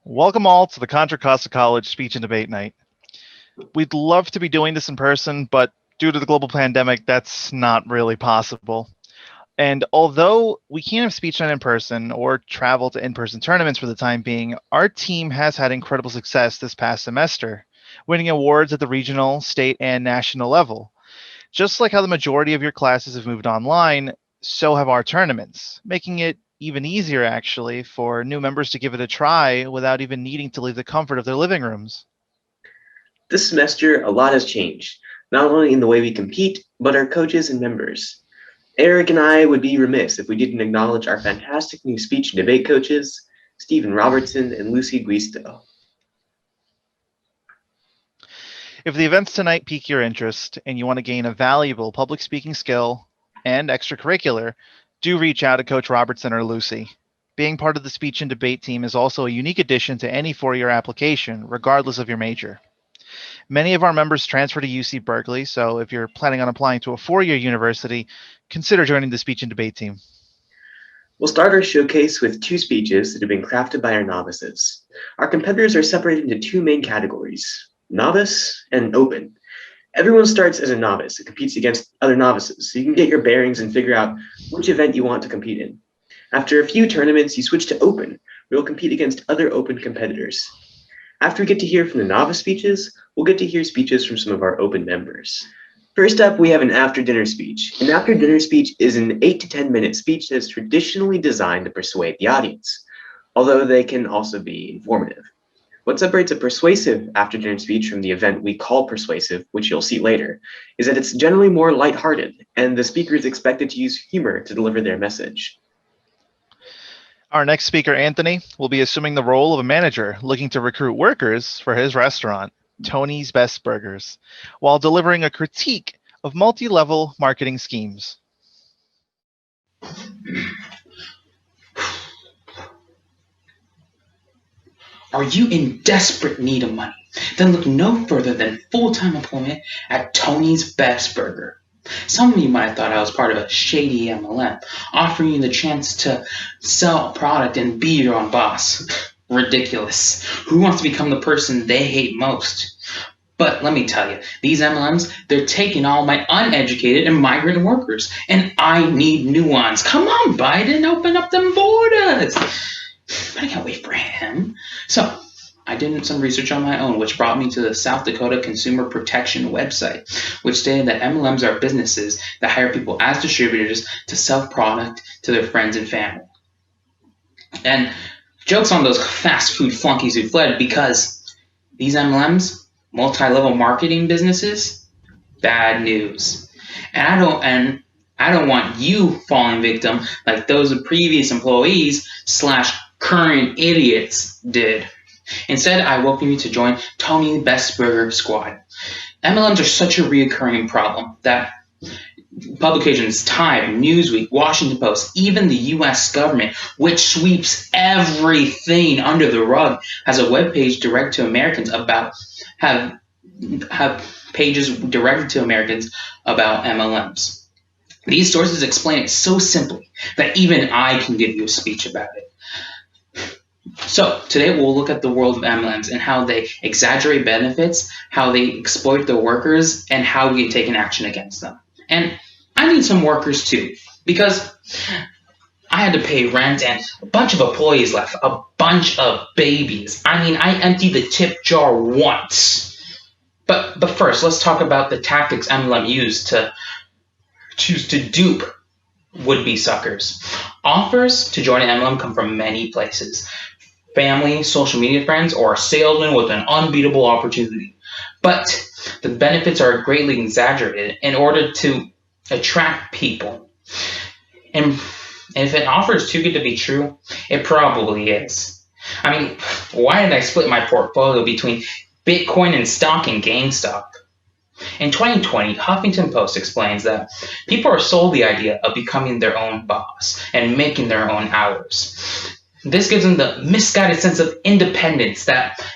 Welcome all to the Contra Costa College Speech and Debate Night. We'd love to be doing this in person, but due to the global pandemic, that's not really possible. And although we can't have speech night in person or travel to in-person tournaments for the time being, our team has had incredible success this past semester, winning awards at the regional, state, and national level. Just like how the majority of your classes have moved online, so have our tournaments, making it even easier actually for new members to give it a try without even needing to leave the comfort of their living rooms. This semester, a lot has changed, not only in the way we compete, but our coaches and members. Eric and I would be remiss if we didn't acknowledge our fantastic new speech and debate coaches, Stephen Robertson and Lucy Guisto. If the events tonight pique your interest and you want to gain a valuable public speaking skill and extracurricular, do reach out to Coach Robertson or Lucy. Being part of the speech and debate team is also a unique addition to any four-year application, regardless of your major. Many of our members transfer to UC Berkeley, so if you're planning on applying to a four-year university, consider joining the speech and debate team. We'll start our showcase with two speeches that have been crafted by our novices. Our competitors are separated into two main categories: novice and open. Everyone starts as a novice and competes against other novices, so you can get your bearings and figure out which event you want to compete in. After a few tournaments, you switch to open, where you'll compete against other open competitors. After we get to hear from the novice speeches, we'll get to hear speeches from some of our open members. First up, we have an after-dinner speech. An after-dinner speech is an 8 to 10 minute speech that is traditionally designed to persuade the audience, although they can also be informative. What separates a persuasive after-dinner speech from the event we call persuasive, which you'll see later, is that it's generally more lighthearted, and the speaker is expected to use humor to deliver their message. Our next speaker, Anthony, will be assuming the role of a manager looking to recruit workers for his restaurant, Tony's Best Burgers, while delivering a critique of multi-level marketing schemes. Are you in desperate need of money? Then look no further than full-time employment at Tony's Best Burger. Some of you might have thought I was part of a shady MLM, offering you the chance to sell a product and be your own boss. Ridiculous. Who wants to become the person they hate most? But let me tell you, these MLMs, they're taking all my uneducated and migrant workers, and I need new ones. Come on, Biden, open up them borders. But I can't wait for him. So I did some research on my own, which brought me to the South Dakota Consumer Protection website, which stated that MLMs are businesses that hire people as distributors to sell product to their friends and family. And jokes on those fast food flunkies who fled, because these MLMs, multi-level marketing businesses, bad news. And I don't want you falling victim like those previous employees / current idiots did. Instead, I welcome you to join Tony's Best Burger Squad. MLMs are such a reoccurring problem that publications Time, Newsweek, Washington Post, even the U.S. government, which sweeps everything under the rug, has a webpage directed to Americans about have pages directed to Americans about MLMs. These sources explain it so simply that even I can give you a speech about it. So today we'll look at the world of MLMs and how they exaggerate benefits, how they exploit their workers, and how we can take an action against them. And I need some workers too, because I had to pay rent and a bunch of employees left, a bunch of babies. I mean, I emptied the tip jar once. But first, let's talk about the tactics MLM used to choose to dupe would-be suckers. Offers to join an MLM come from many places: family, social media friends, or a salesman with an unbeatable opportunity. But the benefits are greatly exaggerated in order to attract people. And if an offer is too good to be true, it probably is. I mean, why did I split my portfolio between Bitcoin and stock in GameStop? In 2020, Huffington Post explains that people are sold the idea of becoming their own boss and making their own hours. This gives them the misguided sense of independence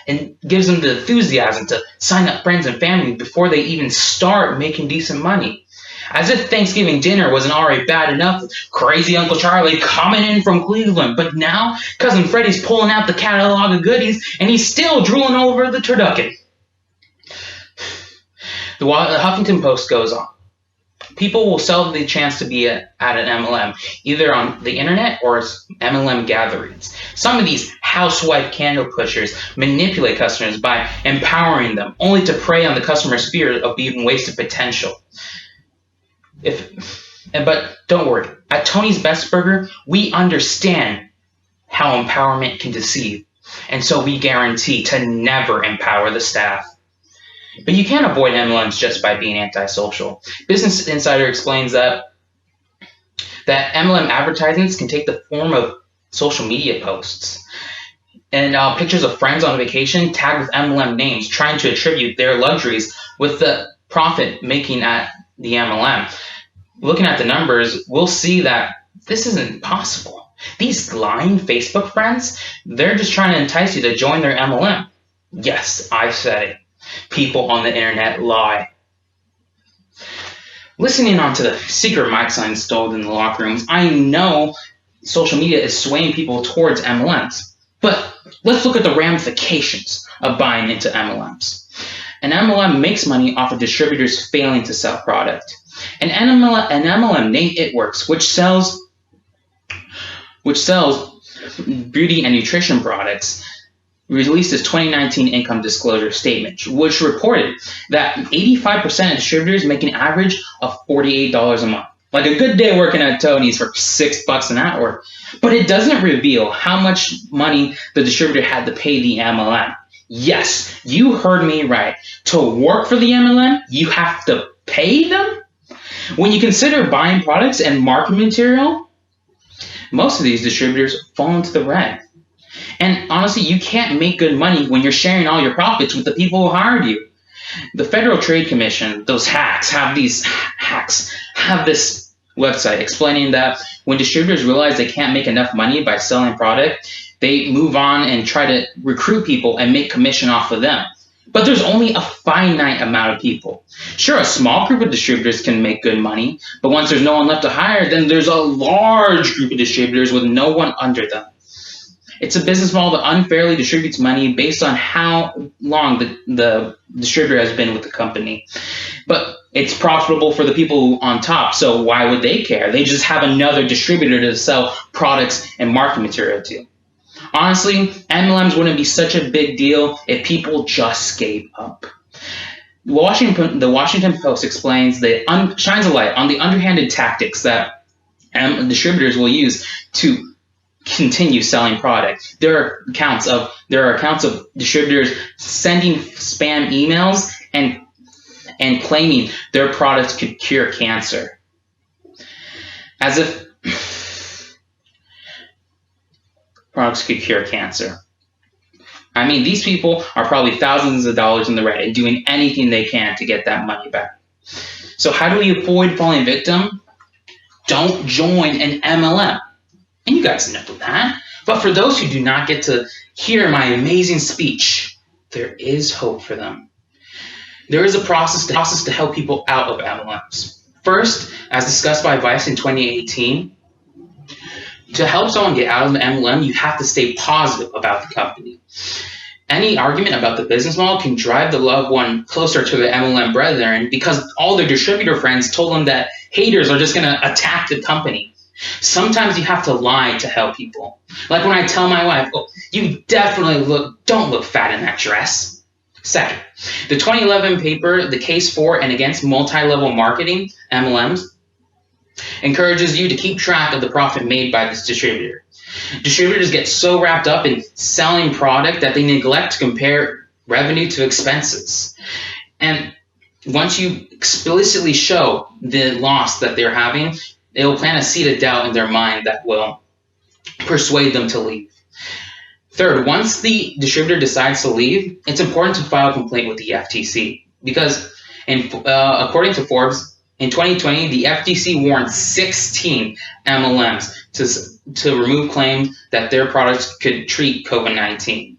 and gives them the enthusiasm to sign up friends and family before they even start making decent money. As if Thanksgiving dinner wasn't already bad enough with crazy Uncle Charlie coming in from Cleveland, but now Cousin Freddie's pulling out the catalog of goodies and he's still drooling over the turducken. The Huffington Post goes on. People will sell the chance to be at an MLM, either on the internet or MLM gatherings. Some of these housewife candle pushers manipulate customers by empowering them, only to prey on the customer's fear of being wasted potential. But don't worry, at Tony's Best Burger, we understand how empowerment can deceive, and so we guarantee to never empower the staff. But you can't avoid MLMs just by being antisocial. Business Insider explains that MLM advertisements can take the form of social media posts and pictures of friends on vacation tagged with MLM names, trying to attribute their luxuries with the profit making at the MLM. Looking at the numbers, we'll see that this isn't possible. These lying Facebook friends, they're just trying to entice you to join their MLM. Yes, I said it. People on the internet lie. Listening on to the secret mic signs installed in the locker rooms, I know social media is swaying people towards MLMs. But let's look at the ramifications of buying into MLMs. An MLM makes money off of distributors failing to sell product. An MLM named It Works, which sells beauty and nutrition products, released its 2019 income disclosure statement, which reported that 85% of distributors make an average of $48 a month. Like a good day working at Tony's for $6 an hour. But it doesn't reveal how much money the distributor had to pay the MLM. Yes, you heard me right. To work for the MLM, you have to pay them? When you consider buying products and marketing material, most of these distributors fall into the red. And honestly, you can't make good money when you're sharing all your profits with the people who hired you. The Federal Trade Commission, those hacks, have this website explaining that when distributors realize they can't make enough money by selling product, they move on and try to recruit people and make commission off of them. But there's only a finite amount of people. Sure, a small group of distributors can make good money, but once there's no one left to hire, then there's a large group of distributors with no one under them. It's a business model that unfairly distributes money based on how long the distributor has been with the company. But it's profitable for the people on top, so why would they care? They just have another distributor to sell products and marketing material to. Honestly, MLMs wouldn't be such a big deal if people just gave up. The Washington Post explains shines a light on the underhanded tactics that distributors will use to continue selling product. There are accounts of distributors sending spam emails and claiming their products could cure cancer. As if products could cure cancer. I mean, these people are probably thousands of dollars in the red and doing anything they can to get that money back. So how do we avoid falling victim? Don't join an MLM. And you guys know that. But for those who do not get to hear my amazing speech, there is hope for them. There is a process to help people out of MLMs. First, as discussed by Vice in 2018, to help someone get out of the MLM, you have to stay positive about the company. Any argument about the business model can drive the loved one closer to the MLM brethren because all their distributor friends told them that haters are just going to attack the company. Sometimes you have to lie to help people. Like when I tell my wife, "Oh, you definitely don't look fat in that dress." Second, the 2011 paper, The Case for and Against Multi-Level Marketing, MLMs, encourages you to keep track of the profit made by this distributor. Distributors get so wrapped up in selling product that they neglect to compare revenue to expenses. And once you explicitly show the loss that they're having, it will plant a seed of doubt in their mind that will persuade them to leave. Third, once the distributor decides to leave, it's important to file a complaint with the FTC because, according to Forbes, in 2020, the FTC warned 16 MLMs to remove claims that their products could treat COVID-19.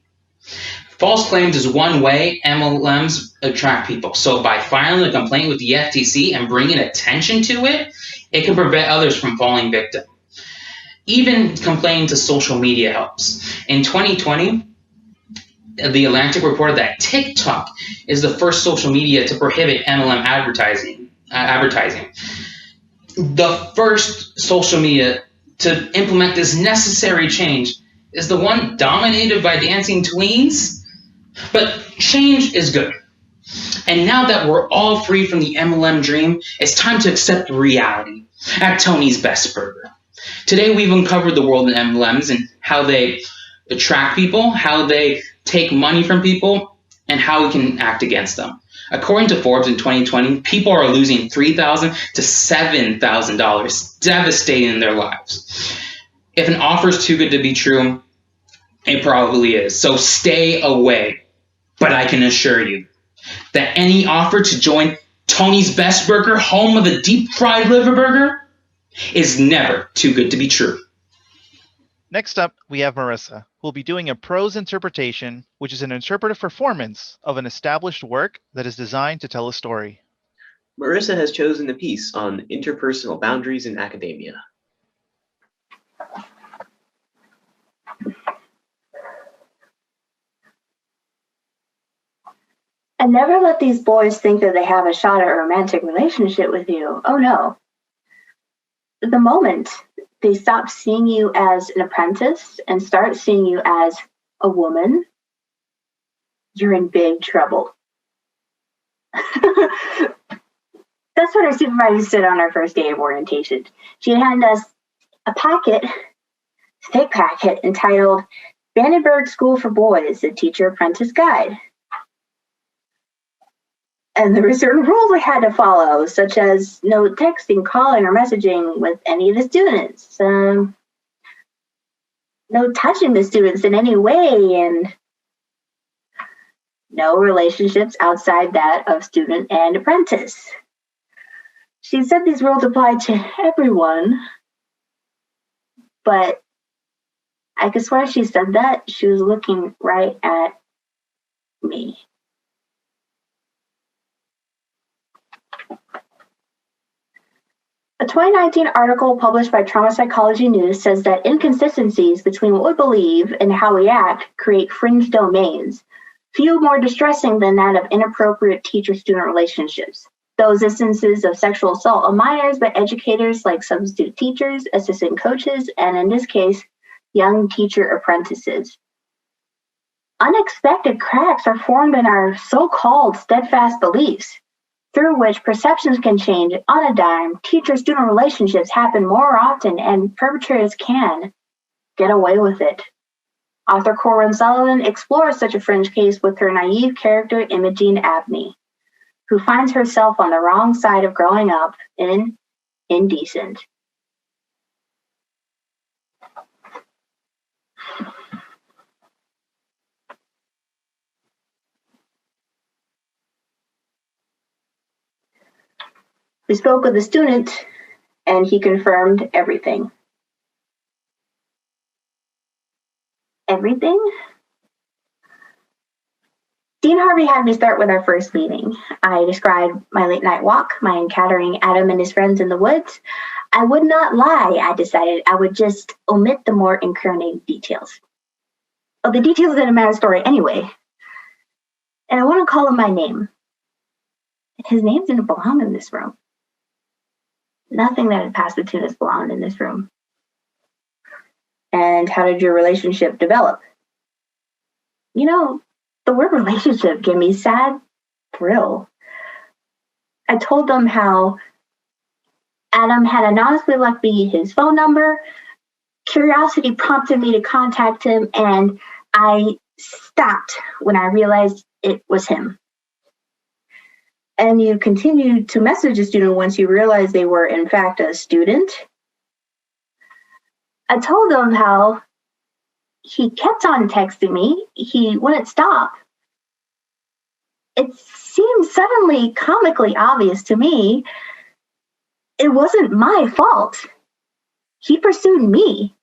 False claims is one way MLMs attract people. So by filing a complaint with the FTC and bringing attention to it, it can prevent others from falling victim. Even complaining to social media helps. In 2020, The Atlantic reported that TikTok is the first social media to prohibit MLM advertising. The first social media to implement this necessary change is the one dominated by dancing tweens. But change is good. And now that we're all free from the MLM dream, it's time to accept reality at Tony's Best Burger. Today we've uncovered the world of MLMs and how they attract people, how they take money from people, and how we can act against them. According to Forbes in 2020, people are losing $3,000 to $7,000, devastating their lives. If an offer is too good to be true, it probably is. So stay away. But I can assure you that any offer to join Tony's Best Burger, home of the deep fried liver burger, is never too good to be true. Next up, we have Marissa, who will be doing a prose interpretation, which is an interpretive performance of an established work that is designed to tell a story. Marissa has chosen the piece on interpersonal boundaries in academia. And never let these boys think that they have a shot at a romantic relationship with you. Oh no. The moment they stop seeing you as an apprentice and start seeing you as a woman, you're in big trouble. That's what our supervisor said on our first day of orientation. She handed us a thick packet entitled Vandenberg School for Boys, a Teacher Apprentice Guide. And there were certain rules I had to follow, such as no texting, calling, or messaging with any of the students. No touching the students in any way, and no relationships outside that of student and apprentice. She said these rules apply to everyone, but I could swear she said that she was looking right at me. A 2019 article published by Trauma Psychology News says that inconsistencies between what we believe and how we act create fringe domains, few more distressing than that of inappropriate teacher-student relationships. Those instances of sexual assault of minors by educators like substitute teachers, assistant coaches, and in this case, young teacher apprentices. Unexpected cracks are formed in our so-called steadfast beliefs, through which perceptions can change on a dime. Teacher-student relationships happen more often, and perpetrators can get away with it. Author Corinne Sullivan explores such a fringe case with her naive character Imogene Abney, who finds herself on the wrong side of growing up in indecent. We spoke with the student, and he confirmed everything. Everything? Dean Harvey had me start with our first meeting. I described my late night walk, my encountering Adam and his friends in the woods. I would not lie, I decided. I would just omit the more incriminating details. Well, the details didn't matter story anyway. And I want to call him my name. His name didn't belong in this room. Nothing that had passed the tunas belonged in this room. And how did your relationship develop? You know, the word relationship gave me sad thrill. I told them how Adam had anonymously left me his phone number. Curiosity prompted me to contact him, and I stopped when I realized it was him. And you continued to message a student once you realized they were, in fact, a student. I told them how he kept on texting me. He wouldn't stop. It seemed suddenly comically obvious to me. It wasn't my fault. He pursued me.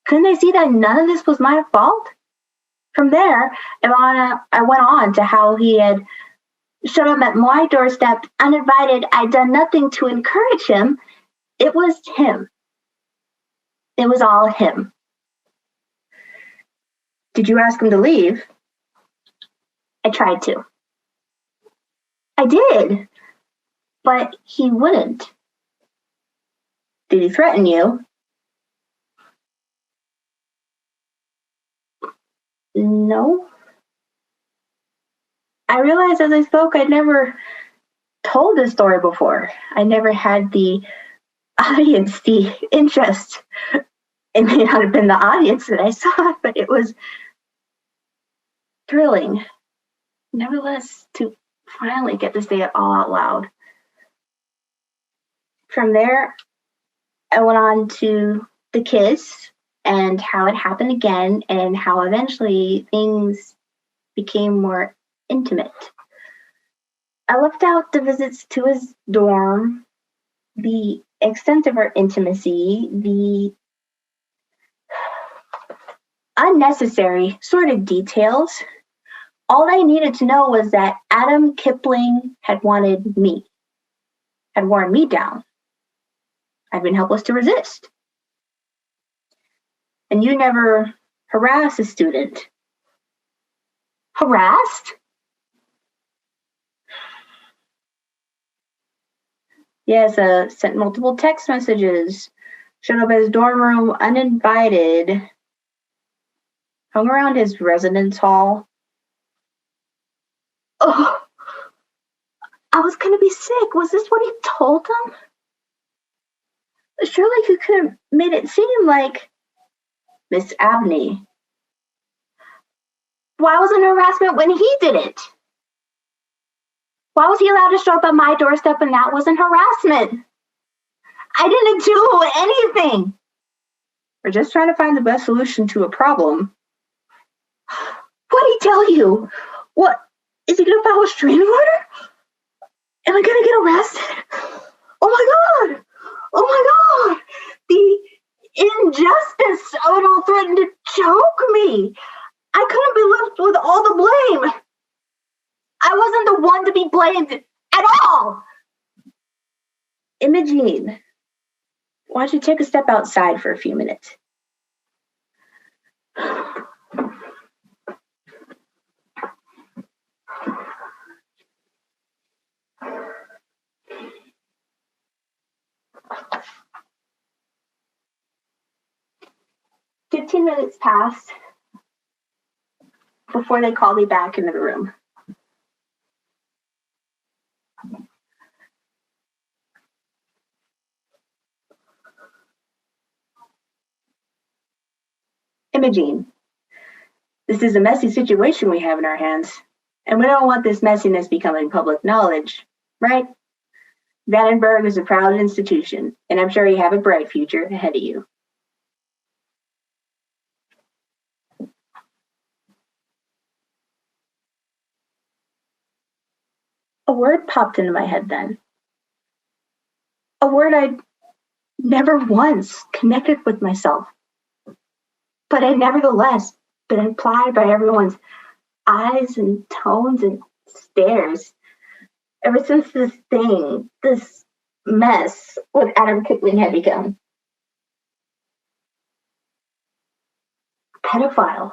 Couldn't they see that none of this was my fault? From there, I went on to how he had showed up at my doorstep uninvited. I'd done nothing to encourage him. It was him. It was all him. Did you ask him to leave? I tried to. I did, but he wouldn't. Did he threaten you? No. I realized as I spoke, I'd never told this story before. I never had the audience, the interest. It may not have been the audience that I saw, but it was thrilling, nevertheless, to finally get to say it all out loud. From there, I went on to the kiss and how it happened again and how eventually things became more intimate. I left out the visits to his dorm, the extent of our intimacy, the unnecessary sort of details. All I needed to know was that Adam Kipling had wanted me, had worn me down. I'd been helpless to resist. And you never harass a student. Harassed? Yes, sent multiple text messages, showed up at his dorm room uninvited, hung around his residence hall. Oh, I was going to be sick. Was this what he told them? Surely he could have made it seem like Miss Abney. Why wasn't it harassment when he did it? Why was he allowed to show up at my doorstep and that wasn't harassment? I didn't do anything. We're just trying to find the best solution to a problem. What'd he tell you? What? Is he going to file a restraining order? Am I going to get arrested? Oh my God! Oh my God! The injustice! Oh, don't threaten to choke me. I couldn't be left with all the blame. I wasn't the one to be blamed at all. Imogene, why don't you take a step outside for a few minutes? "15 minutes passed before they called me back into the room. Imogene, this is a messy situation we have in our hands, and we don't want this messiness becoming public knowledge, right? Vandenberg is a proud institution, and I'm sure you have a bright future ahead of you. A word popped into my head then. A word I'd never once connected with myself, but had nevertheless been implied by everyone's eyes and tones and stares ever since this mess with Adam Kipling had begun. Pedophile.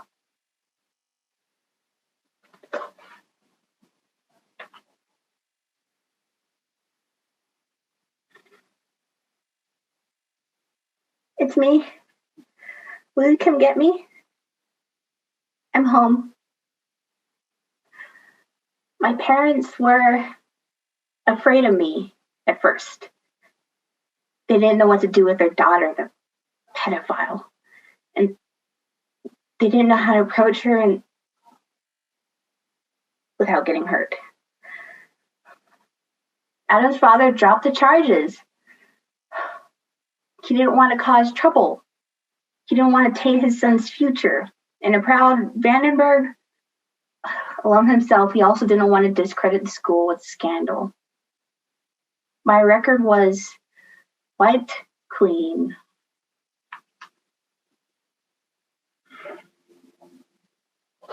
It's me. Will you come get me? I'm home. My parents were afraid of me at first. They didn't know what to do with their daughter, the pedophile. And they didn't know how to approach her and without getting hurt. Adam's father dropped the charges. He didn't want to cause trouble. He didn't want to taint his son's future. And a proud Vandenberg alum himself, he also didn't want to discredit the school with scandal. My record was wiped clean.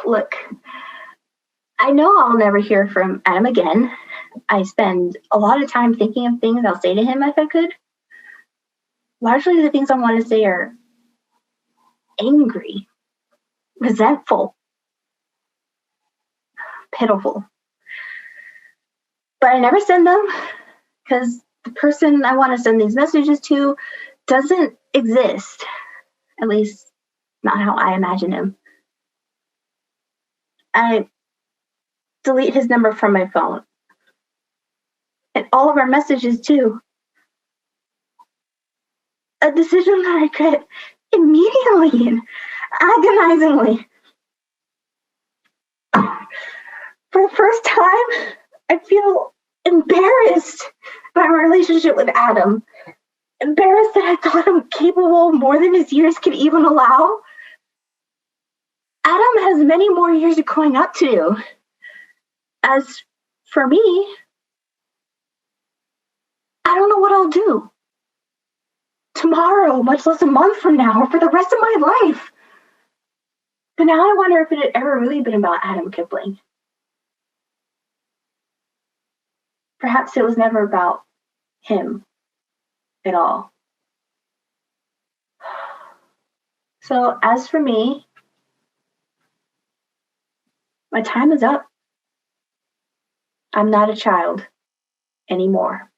Look, I know I'll never hear from Adam again. I spend a lot of time thinking of things I'll say to him if I could. Largely the things I want to say are angry, resentful, pitiful. But I never send them because the person I want to send these messages to doesn't exist. At least, not how I imagine him. I delete his number from my phone. And all of our messages, too. A decision that I regret immediately and agonizingly. For the first time, I feel embarrassed by my relationship with Adam. Embarrassed that I thought him capable of more than his years could even allow. Adam has many more years of growing up to do. As for me, I don't know what I'll do. Tomorrow, much less a month from now, or for the rest of my life. But now I wonder if it had ever really been about Adam Kipling. Perhaps it was never about him at all. So as for me, my time is up. I'm not a child anymore.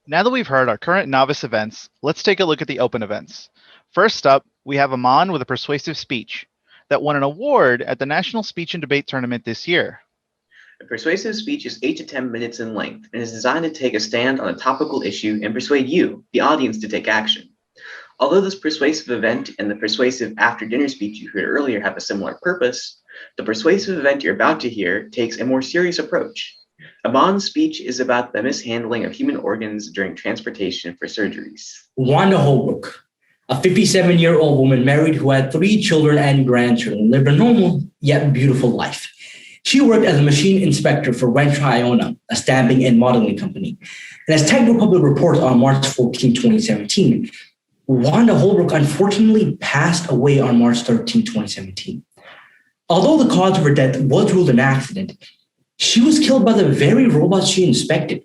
Now that we've heard our current novice events, let's take a look at the open events. First up, we have Aman with a persuasive speech that won an award at the National Speech and Debate Tournament this year. A persuasive speech is 8 to 10 minutes in length and is designed to take a stand on a topical issue and persuade you, the audience, to take action. Although this persuasive event and the persuasive after-dinner speech you heard earlier have a similar purpose, the persuasive event you're about to hear takes a more serious approach. Aman's speech is about the mishandling of human organs during transportation for surgeries. Wanda Holbrook, a 57-year-old woman married who had 3 children and grandchildren, lived a normal yet beautiful life. She worked as a machine inspector for Rancho Iona, a stamping and modeling company. And as Tech Republic reports on March 14, 2017, Wanda Holbrook unfortunately passed away on March 13, 2017. Although the cause of her death was ruled an accident, she was killed by the very robots she inspected.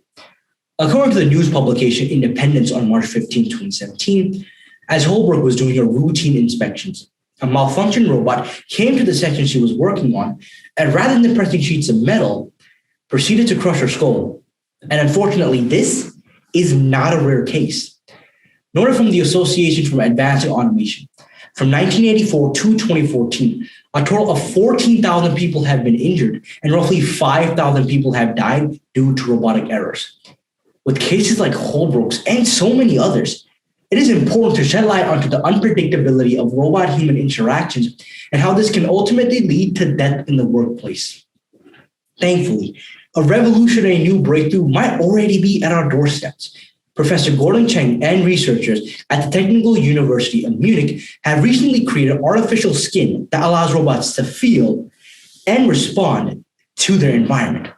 According to the news publication Independence on March 15, 2017, as Holbrook was doing her routine inspections, a malfunctioned robot came to the section she was working on, and rather than pressing sheets of metal, proceeded to crush her skull. And unfortunately, this is not a rare case. Noted from the Association for Advancing Automation, from 1984 to 2014, a total of 14,000 people have been injured and roughly 5,000 people have died due to robotic errors. With cases like Holbrook's and so many others, it is important to shed light onto the unpredictability of robot-human interactions and how this can ultimately lead to death in the workplace. Thankfully, a revolutionary new breakthrough might already be at our doorsteps. Professor Gordon Cheng and researchers at the Technical University of Munich have recently created artificial skin that allows robots to feel and respond to their environment.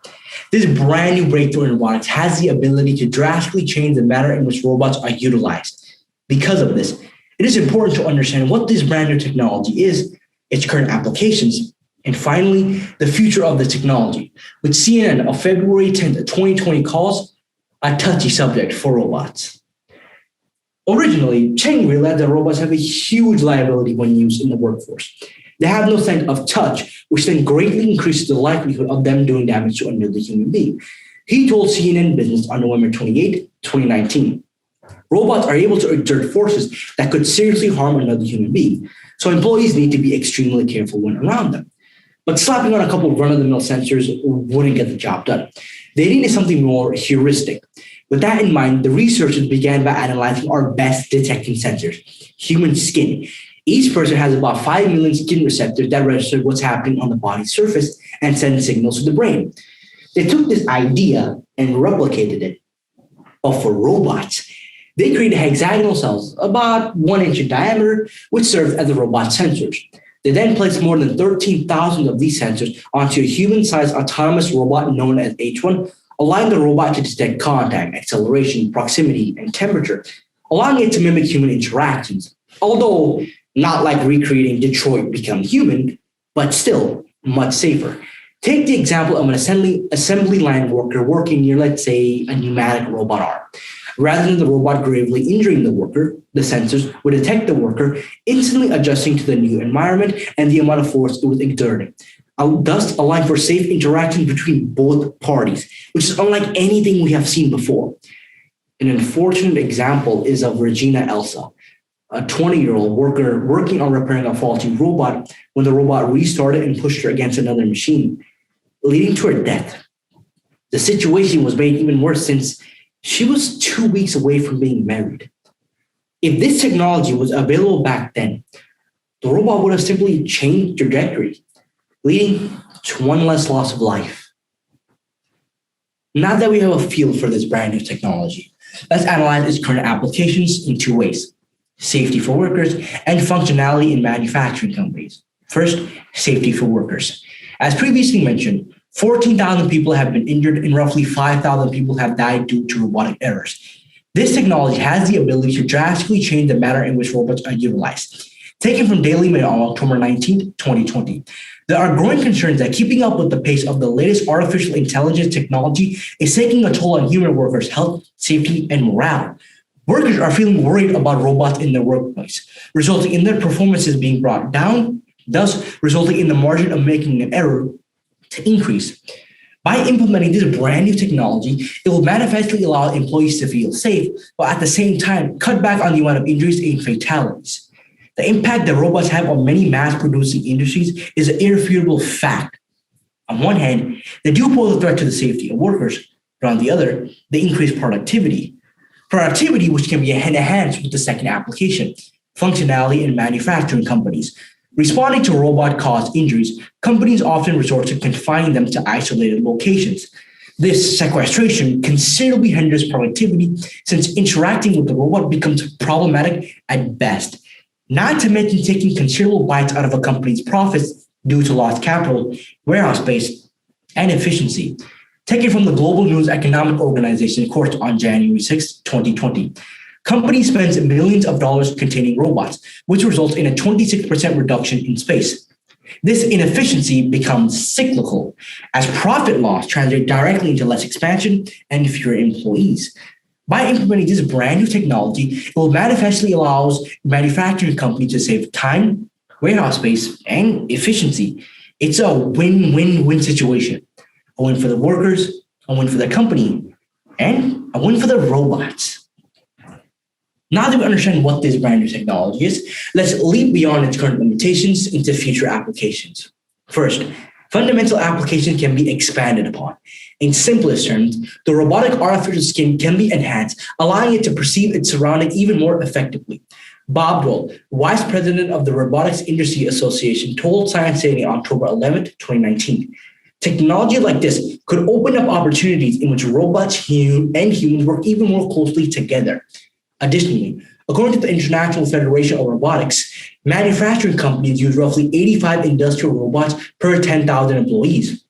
This brand new breakthrough in robotics has the ability to drastically change the manner in which robots are utilized. Because of this, it is important to understand what this brand new technology is, its current applications, and finally, the future of the technology, which CNN of February 10th, 2020 calls a touchy subject for robots. Originally, Cheng realized that robots have a huge liability when used in the workforce. They have no sense of touch, which then greatly increases the likelihood of them doing damage to another human being. He told CNN Business on November 28, 2019, robots are able to exert forces that could seriously harm another human being, so employees need to be extremely careful when around them. But slapping on a couple of run-of-the-mill sensors wouldn't get the job done. They needed something more heuristic. With that in mind, the researchers began by analyzing our best detecting sensors, human skin. Each person has about 5 million skin receptors that register what's happening on the body's surface and send signals to the brain. They took this idea and replicated it. But for robots, they created hexagonal cells about 1 inch in diameter, which served as the robot sensors. They then placed more than 13,000 of these sensors onto a human-sized autonomous robot known as H1, allowing the robot to detect contact, acceleration, proximity, and temperature, allowing it to mimic human interactions. Although Not like recreating Detroit Become Human, but still much safer. Take the example of an assembly line worker working near, let's say, a pneumatic robot arm. Rather than the robot gravely injuring the worker, the sensors would detect the worker, instantly adjusting to the new environment and the amount of force it was exerting, thus allowing for safe interaction between both parties, which is unlike anything we have seen before. An unfortunate example is of Regina Elsa, a 20-year-old worker working on repairing a faulty robot when the robot restarted and pushed her against another machine, leading to her death. The situation was made even worse since she was 2 weeks away from being married. If this technology was available back then, the robot would have simply changed trajectory, leading to one less loss of life. Now that we have a feel for this brand new technology, let's analyze its current applications in two ways: safety for workers and functionality in manufacturing companies. First, safety for workers. As previously mentioned, 14,000 people have been injured and roughly 5,000 people have died due to robotic errors. This technology has the ability to drastically change the manner in which robots are utilized. Taken from Daily Mail on October 19, 2020, there are growing concerns that keeping up with the pace of the latest artificial intelligence technology is taking a toll on human workers' health, safety, and morale. Workers are feeling worried about robots in their workplace, resulting in their performances being brought down, thus resulting in the margin of making an error to increase. By implementing this brand new technology, it will manifestly allow employees to feel safe, while at the same time cut back on the amount of injuries and fatalities. The impact that robots have on many mass-producing industries is an irrefutable fact. On one hand, they do pose a threat to the safety of workers, but on the other, they increase productivity. Productivity which can be enhanced with the second application, functionality in manufacturing companies. Responding to robot-caused injuries, companies often resort to confining them to isolated locations. This sequestration considerably hinders productivity since interacting with the robot becomes problematic at best, not to mention taking considerable bites out of a company's profits due to lost capital, warehouse space, and efficiency. Taken from the Global News Economic Organization report on January 6, 2020. Company spends millions of dollars containing robots, which results in a 26% reduction in space. This inefficiency becomes cyclical, as profit loss translates directly into less expansion and fewer employees. By implementing this brand new technology, it will manifestly allows manufacturing companies to save time, warehouse space, and efficiency. It's a win-win-win situation. A win for the workers, a win for the company, and a win for the robots. Now that we understand what this brand new technology is, let's leap beyond its current limitations into future applications. First, fundamental applications can be expanded upon. In simplest terms, the robotic artificial skin can be enhanced, allowing it to perceive its surroundings even more effectively. Bob Dole, Vice President of the Robotics Industry Association, told Science Daily on October 11, 2019. Technology like this could open up opportunities in which robots and humans work even more closely together. Additionally, according to the International Federation of Robotics, manufacturing companies use roughly 85 industrial robots per 10,000 employees.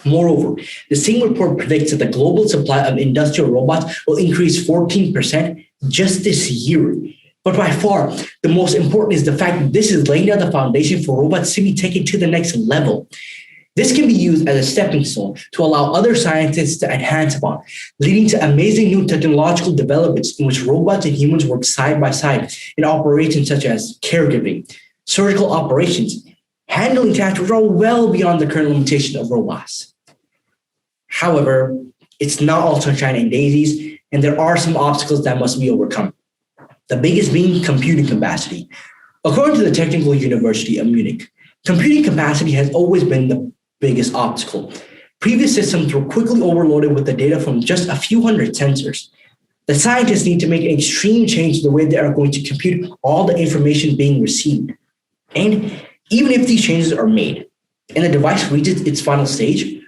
Moreover, the same report predicts that the global supply of industrial robots will increase 14% just this year. But by far, the most important is the fact that this is laying down the foundation for robots to be taken to the next level. This can be used as a stepping stone to allow other scientists to enhance upon, leading to amazing new technological developments in which robots and humans work side by side in operations such as caregiving, surgical operations, handling tasks which are well beyond the current limitation of robots. However, it's not all sunshine and daisies, and there are some obstacles that must be overcome. The biggest being computing capacity. According to the Technical University of Munich, computing capacity has always been the biggest obstacle. Previous systems were quickly overloaded with the data from just a few hundred sensors. The scientists need to make an extreme change to the way they are going to compute all the information being received. And even if these changes are made and the device reaches its final stage,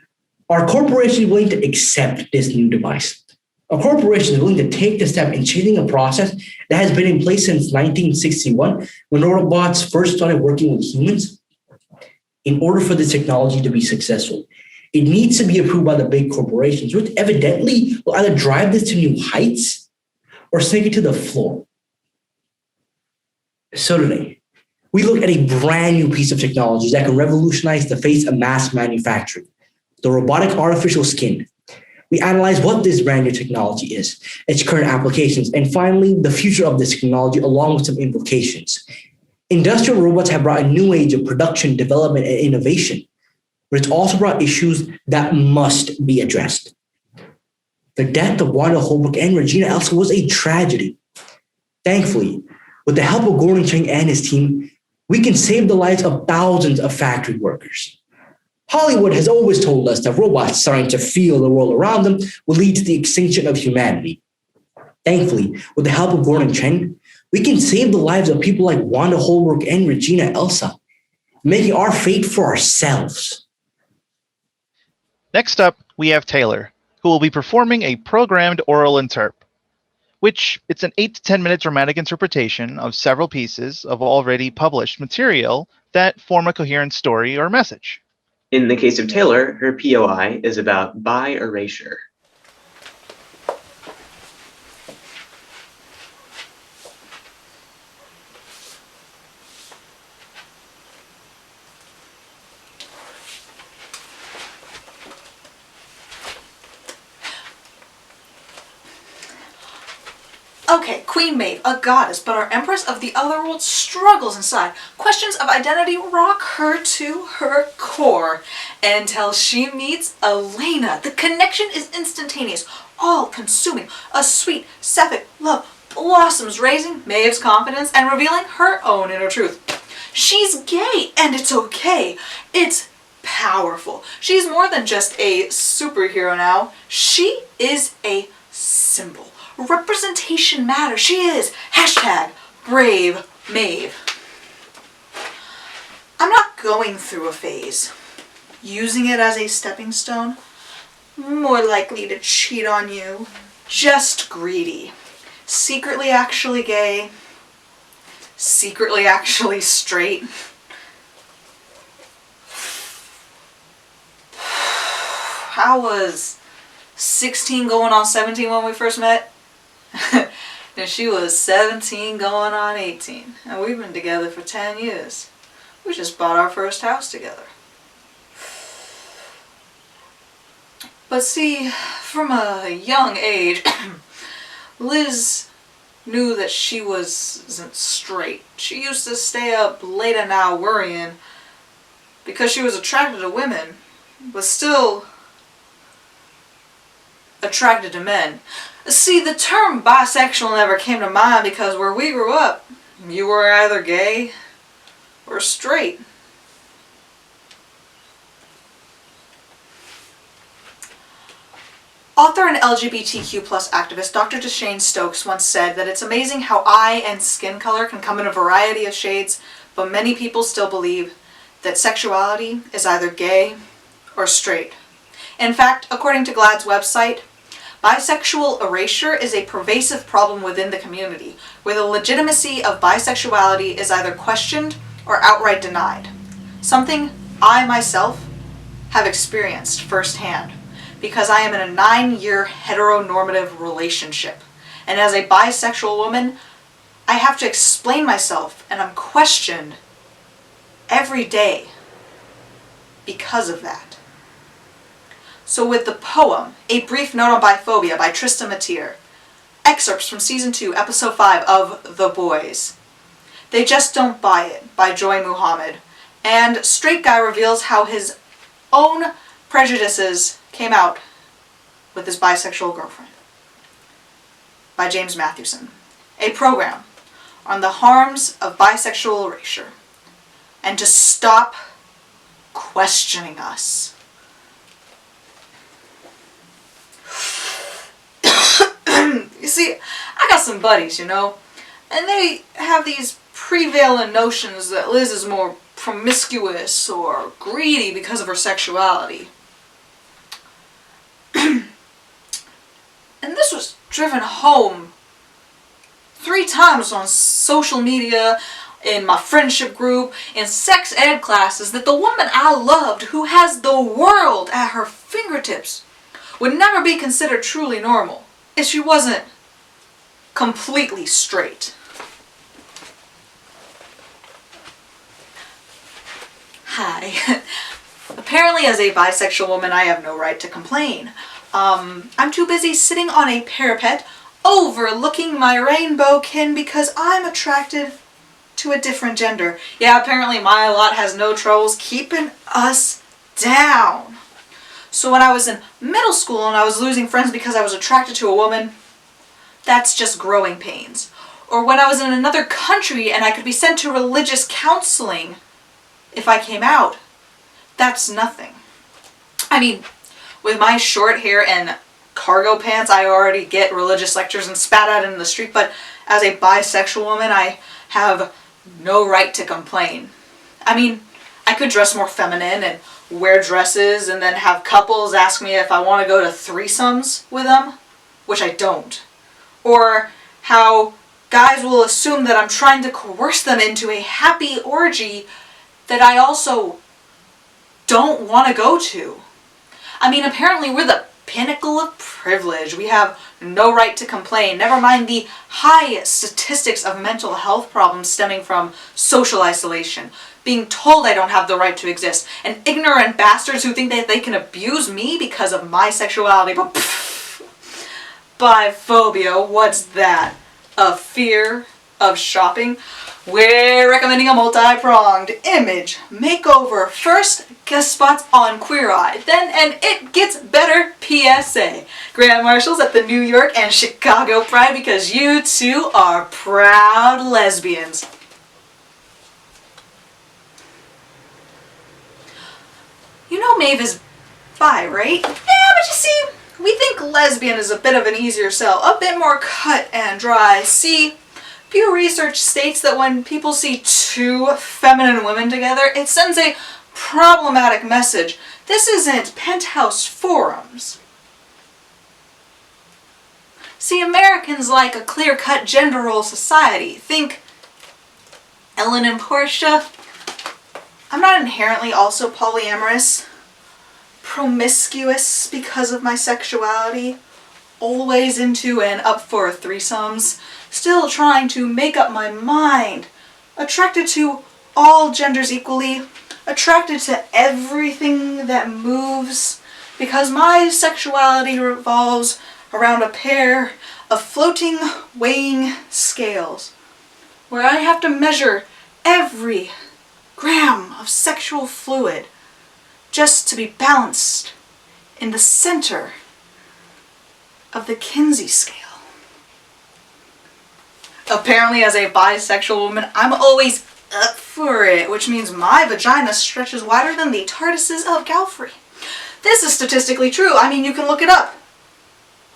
are corporations willing to accept this new device? A corporation is willing to take the step in changing a process that has been in place since 1961 when robots first started working with humans? In order for this technology to be successful, it needs to be approved by the big corporations, which evidently will either drive this to new heights or sink it to the floor. So today, We look at a brand new piece of technology that can revolutionize the face of mass manufacturing, the robotic artificial skin. We analyze what this brand new technology is, its current applications, and finally, the future of this technology along with some implications. Industrial robots have brought a new age of production, development, and innovation, but it's also brought issues that must be addressed. The death of Wanda Holbrook and Regina Elsa was a tragedy. Thankfully, with the help of Gordon Chang and his team, we can save the lives of thousands of factory workers. Hollywood has always told us that robots starting to feel the world around them will lead to the extinction of humanity. Thankfully, with the help of Gordon Chang, we can save the lives of people like Wanda Holbrook and Regina Elsa, making our fate for ourselves. Next up, we have Taylor, who will be performing a programmed oral interp, which it's an 8 to 10 minute dramatic interpretation of several pieces of already published material that form a coherent story or message. In the case of Taylor, her POI is about bi-erasure. Okay, Queen Maeve, a goddess, but our Empress of the Otherworld struggles inside. Questions of identity rock her to her core. Until she meets Elena. The connection is instantaneous, all-consuming. A sweet, sapphic love blossoms, raising Maeve's confidence and revealing her own inner truth. She's gay, and it's okay. It's powerful. She's more than just a superhero now. She is a symbol. Representation matters. She is #brave Maeve. I'm not going through a phase. Using it as a stepping stone. More likely to cheat on you. Just greedy. Secretly actually gay. Secretly actually straight. I was 16 going on 17 when we first met. And she was 17 going on 18. And we've been together for 10 years. We just bought our first house together. But see, from a young age, Liz knew that she wasn't straight. She used to stay up late at night worrying because she was attracted to women, but still attracted to men. See, the term bisexual never came to mind because where we grew up, you were either gay or straight. Author and LGBTQ+ activist Dr. Deshane Stokes once said that it's amazing how eye and skin color can come in a variety of shades, but many people still believe that sexuality is either gay or straight. In fact, according to GLAAD's website, bisexual erasure is a pervasive problem within the community, where the legitimacy of bisexuality is either questioned or outright denied. Something I myself have experienced firsthand, because I am in a 9-year heteronormative relationship. And as a bisexual woman, I have to explain myself, and I'm questioned every day because of that. So with the poem, A Brief Note on Biphobia by Trista Mateer, excerpts from Season 2, Episode 5 of The Boys, They Just Don't Buy It by Joy Muhammad, and Straight Guy reveals how his own prejudices came out with his bisexual girlfriend by James Matthewson, a program on the harms of bisexual erasure and to stop questioning us. You see, I got some buddies, and they have these prevalent notions that Liz is more promiscuous or greedy because of her sexuality. And this was driven home 3 times on social media, in my friendship group, in sex ed classes, that the woman I loved, who has the world at her fingertips, would never be considered truly normal if she wasn't completely straight. Hi. Apparently, as a bisexual woman, I have no right to complain. I'm too busy sitting on a parapet overlooking my rainbow kin because I'm attracted to a different gender. Yeah, apparently my lot has no troubles keeping us down. So when I was in middle school and I was losing friends because I was attracted to a woman, that's just growing pains. Or when I was in another country and I could be sent to religious counseling if I came out, that's nothing. I mean, with my short hair and cargo pants, I already get religious lectures and spat at in the street, but as a bisexual woman, I have no right to complain. I mean, I could dress more feminine and wear dresses and then have couples ask me if I want to go to threesomes with them, which I don't. Or how guys will assume that I'm trying to coerce them into a happy orgy that I also don't want to go to. I mean, apparently we're the pinnacle of privilege. We have no right to complain. Never mind the high statistics of mental health problems stemming from social isolation, being told I don't have the right to exist, and ignorant bastards who think that they can abuse me because of my sexuality. But biphobia, what's that? A fear of shopping? We're recommending a multi-pronged image makeover. First, guest spots on Queer Eye. Then, and it gets better, PSA. Grand Marshals at the New York and Chicago Pride, because you two are proud lesbians. You know Maeve is bi, right? Yeah, but you see, we think lesbian is a bit of an easier sell, a bit more cut and dry. See, Pew Research states that when people see two feminine women together, it sends a problematic message. This isn't penthouse forums. See, Americans like a clear-cut gender role society. Think Ellen and Portia. I'm not inherently also polyamorous, promiscuous because of my sexuality, always into and up for threesomes, still trying to make up my mind, attracted to all genders equally, attracted to everything that moves, because my sexuality revolves around a pair of floating, weighing scales, where I have to measure every gram of sexual fluid just to be balanced in the center of the Kinsey scale. Apparently, as a bisexual woman, I'm always up for it, which means my vagina stretches wider than the TARDISes of Galfrey. This is statistically true. I mean, you can look it up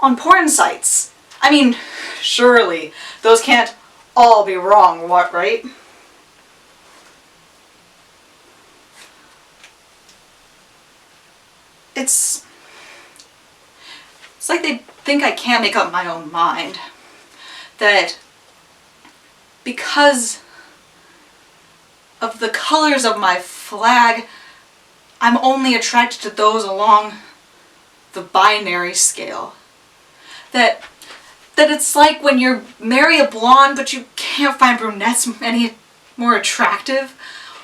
on porn sites. I mean, surely those can't all be wrong, what, right? It's like they think I can't make up my own mind. That because of the colors of my flag, I'm only attracted to those along the binary scale. That it's like when you marry a blonde but you can't find brunettes any more attractive.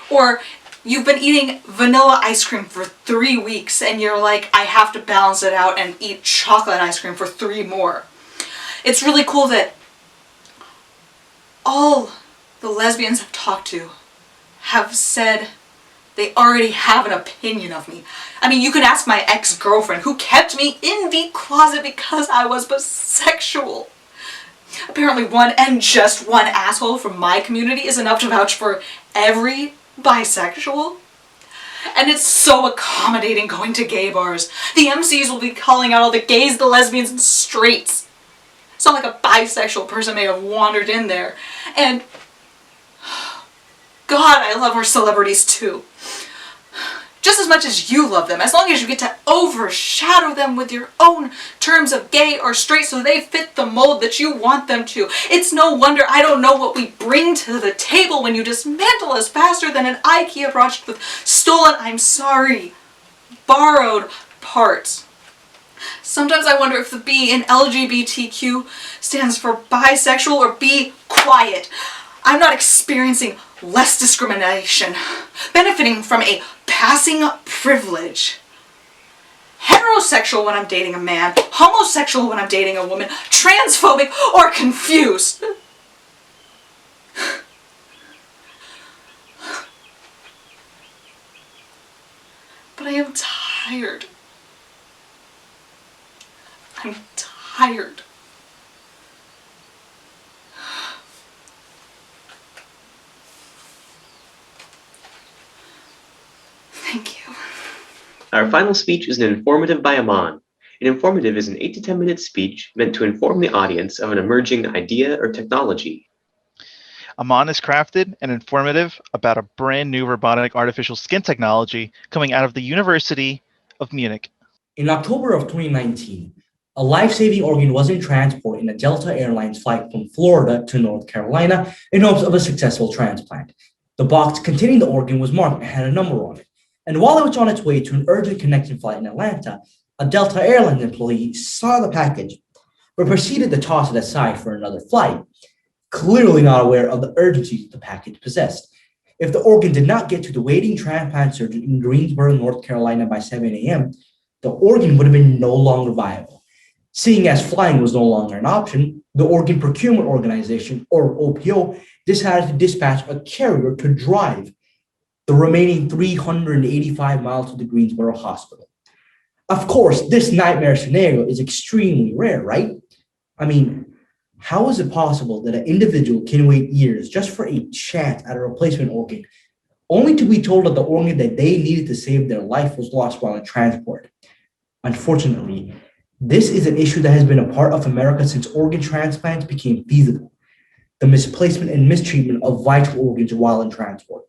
Or you've been eating vanilla ice cream for 3 weeks and you're like, I have to balance it out and eat chocolate ice cream for 3 more. It's really cool that all the lesbians I've talked to have said they already have an opinion of me. I mean, you can ask my ex-girlfriend who kept me in the closet because I was bisexual. Apparently one and just one asshole from my community is enough to vouch for every bisexual. And it's so accommodating going to gay bars. The MCs will be calling out all the gays, the lesbians, and the straights. It's not like a bisexual person may have wandered in there. And God, I love our celebrities too. Just as much as you love them, as long as you get to overshadow them with your own terms of gay or straight so they fit the mold that you want them to. It's no wonder I don't know what we bring to the table when you dismantle us faster than an IKEA project with stolen, I'm sorry, borrowed parts. Sometimes I wonder if the B in LGBTQ stands for bisexual or be quiet. I'm not experiencing less discrimination, benefiting from a passing privilege. Heterosexual when I'm dating a man, homosexual when I'm dating a woman, transphobic or confused. But I am tired. I'm tired. Thank you. Our final speech is an informative by Aman. An informative is an 8 to 10 minute speech meant to inform the audience of an emerging idea or technology. Aman is crafted and informative about a brand new robotic artificial skin technology coming out of the University of Munich. In October of 2019, a life-saving organ was in transport in a Delta Airlines flight from Florida to North Carolina in hopes of a successful transplant. The box containing the organ was marked and had a number on it. And while it was on its way to an urgent connection flight in Atlanta, a Delta Airlines employee saw the package, but proceeded to toss it aside for another flight, clearly not aware of the urgency the package possessed. If the organ did not get to the waiting transplant surgeon in Greensboro, North Carolina by 7 a.m., the organ would have been no longer viable. Seeing as flying was no longer an option, the Organ Procurement Organization, or OPO, decided to dispatch a carrier to drive the remaining 385 miles to the Greensboro Hospital. Of course, this nightmare scenario is extremely rare, right? I mean, how is it possible that an individual can wait years just for a chance at a replacement organ, only to be told that the organ that they needed to save their life was lost while in transport? Unfortunately, this is an issue that has been a part of America since organ transplants became feasible, the misplacement and mistreatment of vital organs while in transport.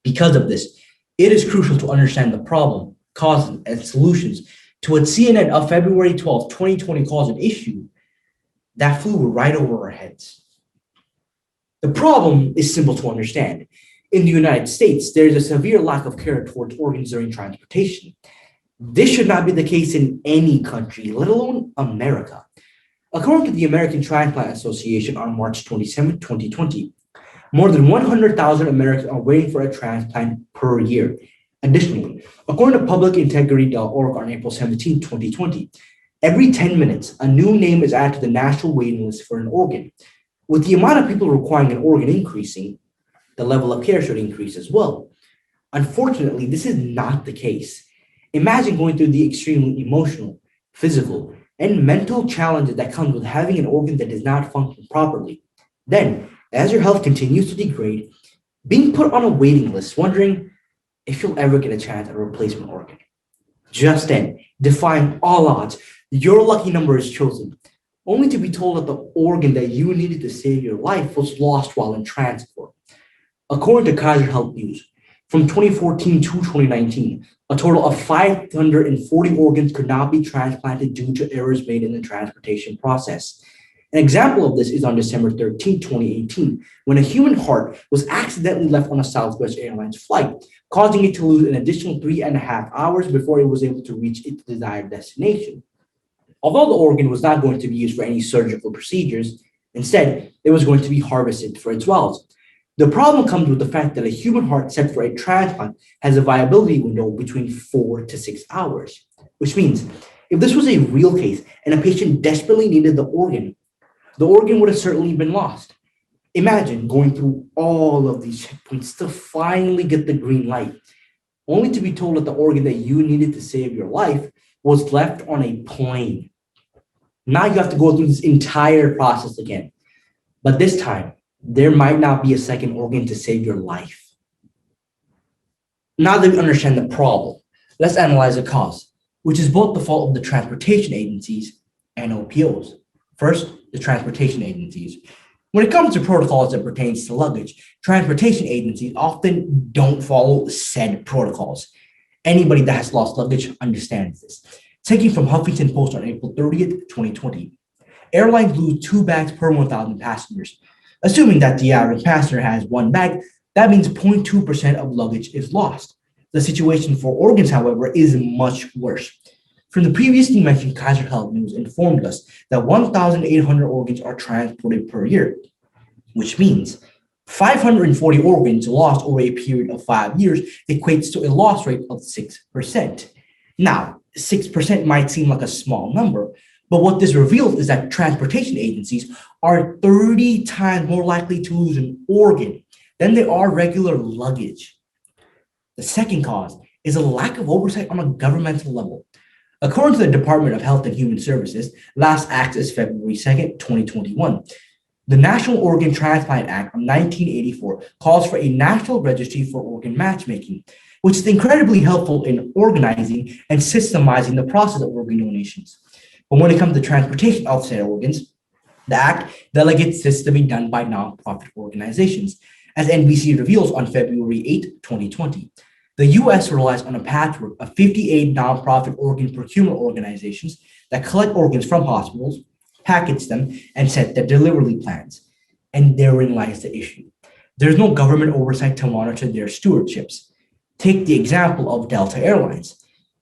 Because of this, it is crucial to understand the problem, causes, and solutions to what CNN of February 12, 2020 calls an issue that flew right over our heads. The problem is simple to understand. In the United States, there is a severe lack of care towards organs during transportation. This should not be the case in any country, let alone America. According to the American Transplant Association on March 27, 2020, more than 100,000 Americans are waiting for a transplant per year. Additionally, according to publicintegrity.org on April 17, 2020, every 10 minutes, a new name is added to the national waiting list for an organ. With the amount of people requiring an organ increasing, the level of care should increase as well. Unfortunately, this is not the case. Imagine going through the extremely emotional, physical, and mental challenges that come with having an organ that does not function properly. Then, as your health continues to degrade, being put on a waiting list, wondering if you'll ever get a chance at a replacement organ. Just then, defying all odds, your lucky number is chosen, only to be told that the organ that you needed to save your life was lost while in transport. According to Kaiser Health News, from 2014 to 2019, a total of 540 organs could not be transplanted due to errors made in the transportation process. An example of this is on December 13, 2018, when a human heart was accidentally left on a Southwest Airlines flight, causing it to lose an additional 3.5 hours before it was able to reach its desired destination. Although the organ was not going to be used for any surgical procedures, instead, it was going to be harvested for its wells. The problem comes with the fact that a human heart set for a transplant has a viability window between 4 to 6 hours, which means if this was a real case and a patient desperately needed the organ would have certainly been lost. Imagine going through all of these checkpoints to finally get the green light, only to be told that the organ that you needed to save your life was left on a plane. Now you have to go through this entire process again. But this time, there might not be a second organ to save your life. Now that we understand the problem, let's analyze the cause, which is both the fault of the transportation agencies and OPOs. First, the transportation agencies. When it comes to protocols that pertains to luggage, transportation agencies often don't follow said protocols. Anybody that has lost luggage understands this. Taking from Huffington Post on April 30th, 2020, airlines lose 2 bags per 1,000 passengers. Assuming that the average passenger has 1 bag, that means 0.2% of luggage is lost. The situation for organs, however, is much worse. From the previously mentioned Kaiser Health News informed us that 1,800 organs are transported per year, which means 540 organs lost over a period of 5 years equates to a loss rate of 6%. Now, 6% might seem like a small number, but what this reveals is that transportation agencies are 30 times more likely to lose an organ than they are regular luggage. The second cause is a lack of oversight on a governmental level. According to the Department of Health and Human Services, last access February 2nd, 2021, the National Organ Transplant Act of 1984 calls for a national registry for organ matchmaking, which is incredibly helpful in organizing and systemizing the process of organ donations. But when it comes to transportation of said organs, the Act delegates this to be done by nonprofit organizations, as NBC reveals on February 8, 2020. The US relies on a patchwork of 58 nonprofit organ procurement organizations that collect organs from hospitals, package them, and set their delivery plans. And therein lies the issue. There's no government oversight to monitor their stewardships. Take the example of Delta Airlines.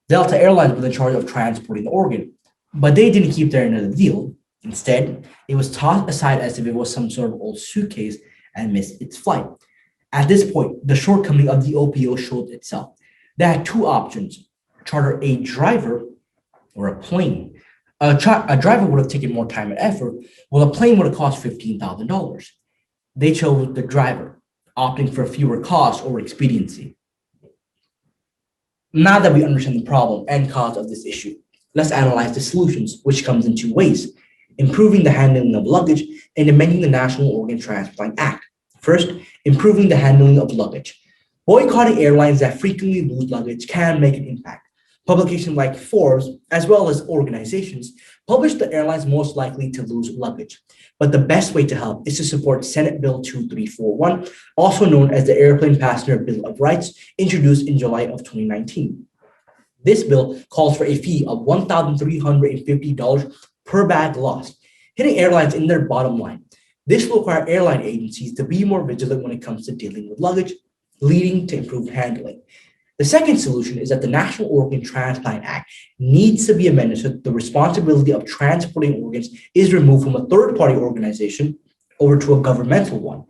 Delta Airlines was in charge of transporting the organ, but they didn't keep their end of the deal. Instead, it was tossed aside as if it was some sort of old suitcase and missed its flight. At this point, the shortcoming of the OPO showed itself. They had two options: charter a driver or a plane. A driver would have taken more time and effort, while a plane would have cost $15,000. They chose the driver, opting for fewer costs over expediency. Now that we understand the problem and cause of this issue, let's analyze the solutions, which comes in two ways: improving the handling of luggage and amending the National Organ Transplant Act. First, improving the handling of luggage. Boycotting airlines that frequently lose luggage can make an impact. Publications like Forbes, as well as organizations, publish the airlines most likely to lose luggage. But the best way to help is to support Senate Bill 2341, also known as the Airplane Passenger Bill of Rights, introduced in July of 2019. This bill calls for a fee of $1,350 per bag lost, hitting airlines in their bottom line. This will require airline agencies to be more vigilant when it comes to dealing with luggage, leading to improved handling. The second solution is that the National Organ Transplant Act needs to be amended so that the responsibility of transporting organs is removed from a third-party organization over to a governmental one.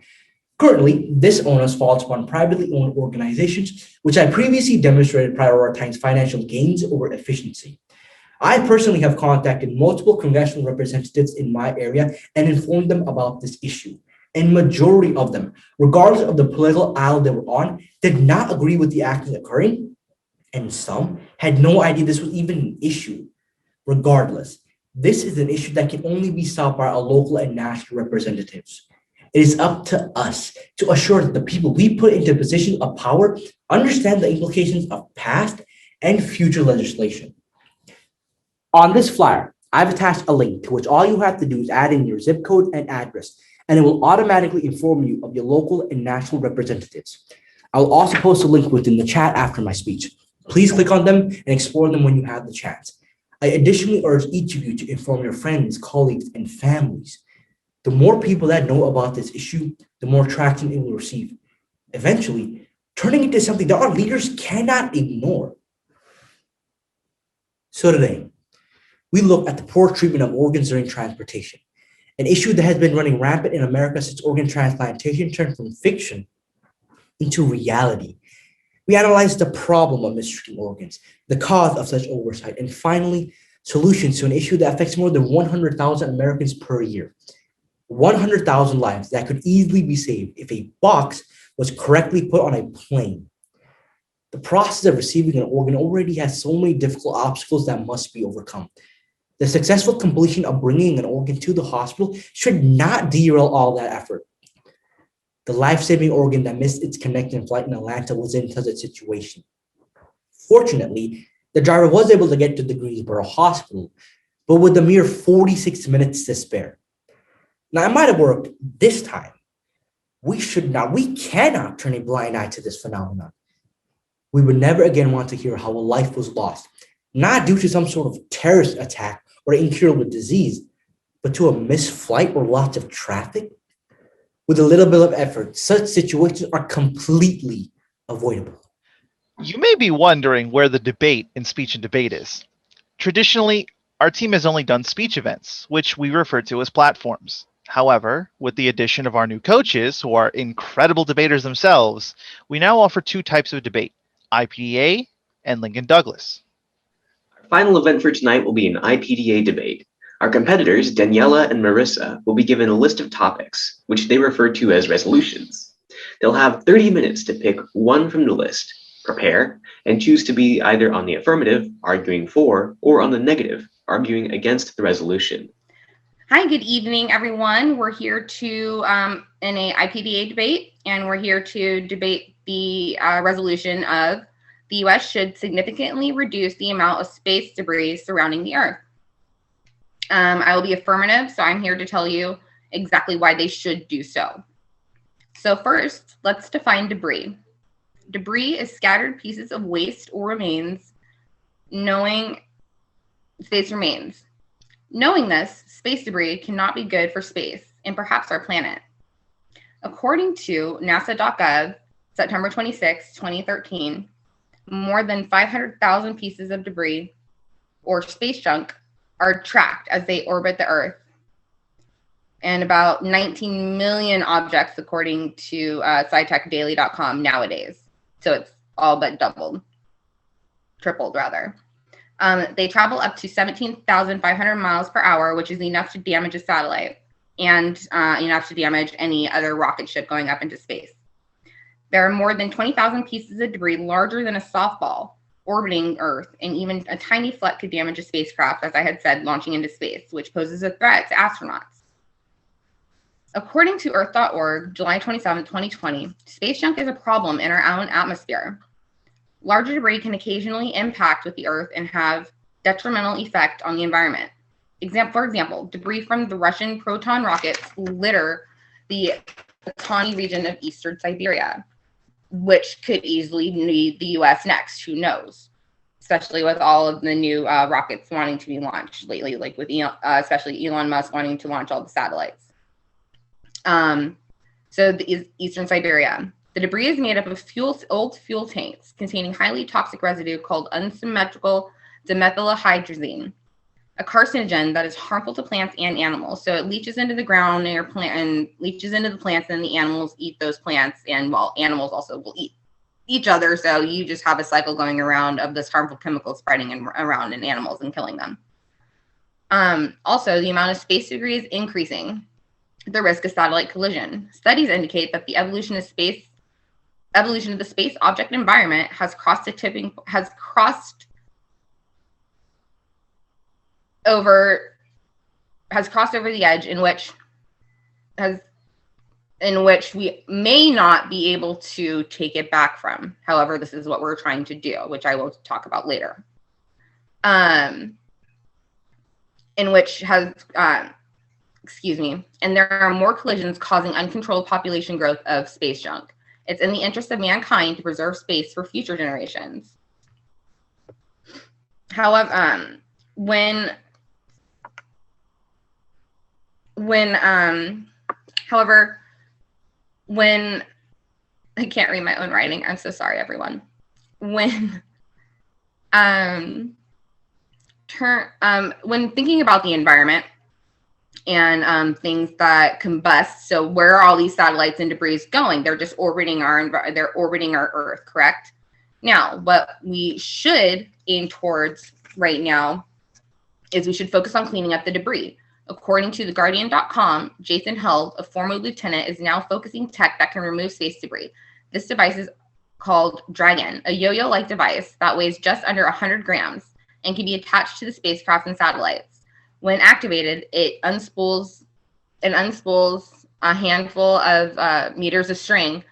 Currently, this onus falls upon privately owned organizations, which I previously demonstrated prioritize financial gains over efficiency. I personally have contacted multiple congressional representatives in my area and informed them about this issue. And majority of them, regardless of the political aisle they were on, did not agree with the actions occurring, and some had no idea this was even an issue. Regardless, this is an issue that can only be solved by our local and national representatives. It is up to us to assure that the people we put into positions of power understand the implications of past and future legislation. On this flyer, I've attached a link to which all you have to do is add in your zip code and address, and it will automatically inform you of your local and national representatives. I'll also post a link within the chat after my speech. Please click on them and explore them when you have the chance. I additionally urge each of you to inform your friends, colleagues, and families. The more people that know about this issue, the more traction it will receive, eventually turning into something that our leaders cannot ignore. So today, we look at the poor treatment of organs during transportation, an issue that has been running rampant in America since organ transplantation turned from fiction into reality. We analyze the problem of mistreating organs, the cause of such oversight, and finally, solutions to an issue that affects more than 100,000 Americans per year. 100,000 lives that could easily be saved if a box was correctly put on a plane. The process of receiving an organ already has so many difficult obstacles that must be overcome. The successful completion of bringing an organ to the hospital should not derail all that effort. The life-saving organ that missed its connecting flight in Atlanta was in such a situation. Fortunately, the driver was able to get to the Greensboro Hospital, but with a mere 46 minutes to spare. Now, it might have worked this time. We cannot turn a blind eye to this phenomenon. We would never again want to hear how a life was lost, not due to some sort of terrorist attack or incurable disease, but to a missed flight or lots of traffic. With a little bit of effort, such situations are completely avoidable. You may be wondering where the debate in speech and debate is. Traditionally, our team has only done speech events, which we refer to as platforms. However, with the addition of our new coaches, who are incredible debaters themselves, we now offer two types of debate, IPDA and Lincoln Douglas. Our final event for tonight will be an IPDA debate. Our competitors, Daniela and Marissa, will be given a list of topics, which they refer to as resolutions. They'll have 30 minutes to pick one from the list, prepare, and choose to be either on the affirmative, arguing for, or on the negative, arguing against the resolution. Hi, good evening, everyone. We're here to in a IPDA debate, and we're here to debate the resolution of the U.S. should significantly reduce the amount of space debris surrounding the Earth. I will be affirmative, so I'm here to tell you exactly why they should do so. So first, let's define debris. Debris is scattered pieces of waste or remains, Knowing this, space debris cannot be good for space and perhaps our planet. According to NASA.gov, September 26, 2013, more than 500,000 pieces of debris or space junk are tracked as they orbit the Earth, and about 19 million objects according to SciTechDaily.com nowadays. So it's all but tripled rather. They travel up to 17,500 miles per hour, which is enough to damage a satellite and enough to damage any other rocket ship going up into space. There are more than 20,000 pieces of debris larger than a softball orbiting Earth, and even a tiny fleck could damage a spacecraft, as I had said, launching into space, which poses a threat to astronauts. According to Earth.org, July 27, 2020, space junk is a problem in our own atmosphere. Larger debris can occasionally impact with the Earth and have detrimental effect on the environment. For example, debris from the Russian Proton rockets litter the Tani region of eastern Siberia, which could easily need the U.S. next. Who knows? Especially with all of the new rockets wanting to be launched lately, like with especially Elon Musk wanting to launch all the satellites. So the eastern Siberia. The debris is made up of old fuel tanks containing highly toxic residue called unsymmetrical dimethylhydrazine, a carcinogen that is harmful to plants and animals. So it leaches into the ground and leaches into the plants, and the animals eat those plants, and animals also will eat each other. So you just have a cycle going around of this harmful chemical spreading around in animals and killing them. Also, the amount of space debris is increasing the risk of satellite collision. Studies indicate that the evolution of the space object environment has crossed over the edge in which we may not be able to take it back from. However, this is what we're trying to do, which I will talk about later. And there are more collisions causing uncontrolled population growth of space junk. It's in the interest of mankind to preserve space for future generations. However, when I can't read my own writing, I'm so sorry, everyone. When thinking about the environment and things that combust, so where are all these satellites and debris going? They're just orbiting our Earth, correct? Now, what we should aim towards right now is we should focus on cleaning up the debris. According to theguardian.com, Jason Held, a former lieutenant, is now focusing tech that can remove space debris. This device is called Dragon, a yo-yo-like device that weighs just under 100 grams and can be attached to the spacecraft and satellites. When activated, it unspools a handful of meters of string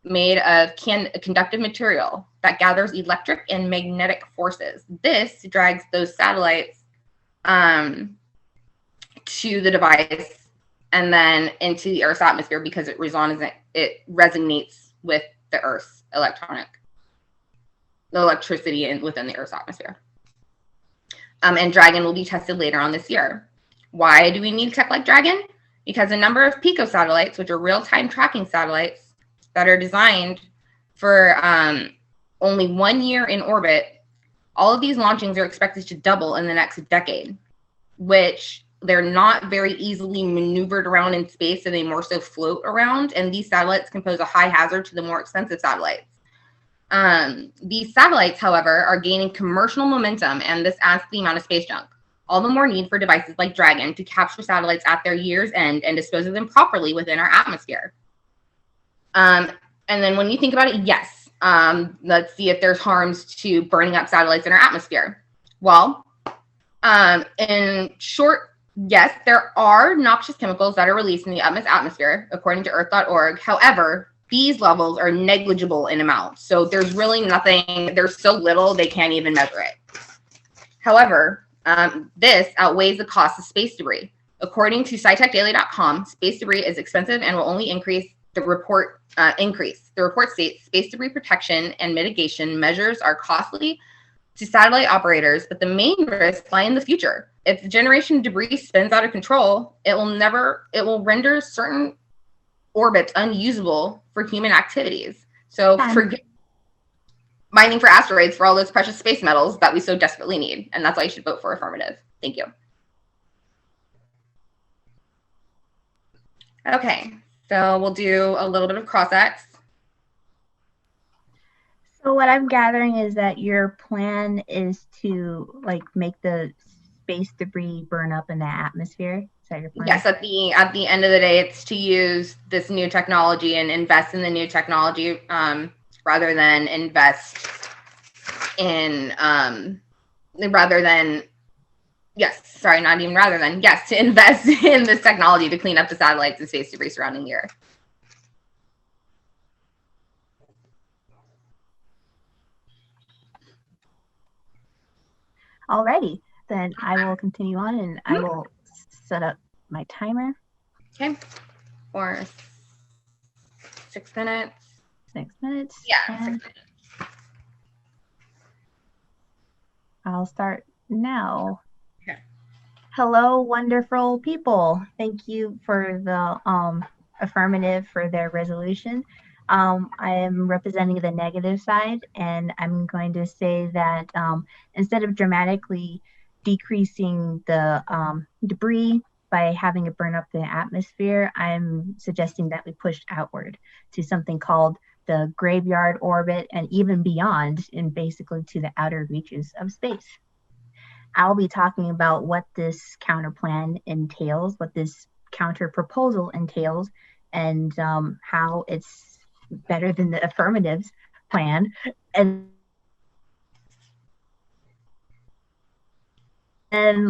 made of conductive material that gathers electric and magnetic forces. This drags those satellites to the device and then into the Earth's atmosphere because it resonates with the Earth's electricity within the Earth's atmosphere. And Dragon will be tested later on this year. Why do we need tech like Dragon? Because a number of PICO satellites, which are real-time tracking satellites that are designed for only 1 year in orbit, all of these launchings are expected to double in the next decade, which they're not very easily maneuvered around in space, and they more so float around. And these satellites can pose a high hazard to the more expensive satellites. These satellites, however, are gaining commercial momentum, and this adds to the amount of space junk. All the more need for devices like Dragon to capture satellites at their year's end and dispose of them properly within our atmosphere. And then when you think about it, yes, let's see if there's harms to burning up satellites in our atmosphere. Well, in short, yes, there are noxious chemicals that are released in the atmosphere, according to Earth.org. However, these levels are negligible in amount. So there's really nothing, there's so little they can't even measure it. However, this outweighs the cost of space debris. According to SciTechDaily.com, space debris is expensive and will only increase. The report states space debris protection and mitigation measures are costly to satellite operators, but the main risks lie in the future. If the generation of debris spins out of control, it will render certain orbits unusable for human activities. So forget mining for asteroids for all those precious space metals that we so desperately need. And that's why you should vote for affirmative. Thank you. Okay, so we'll do a little bit of cross-X. So what I'm gathering is that your plan is to like make the space debris burn up in the atmosphere. Is that your plan? Yes, at the end of the day, it's to use this new technology and invest in the new technology rather than invest in to invest in this technology to clean up the satellites and space debris surrounding the Earth. Alrighty, then I will continue on and I will set up my timer. Okay, for 6 minutes. 6 minutes. Yeah, 6 minutes. I'll start now. Okay. Hello, wonderful people. Thank you for the affirmative for their resolution. I am representing the negative side, and I'm going to say that instead of dramatically decreasing the debris by having it burn up the atmosphere, I'm suggesting that we push outward to something called the graveyard orbit and even beyond, and basically to the outer reaches of space. I'll be talking about what this counter plan entails, what this counter proposal entails, and how it's better than the affirmatives plan, and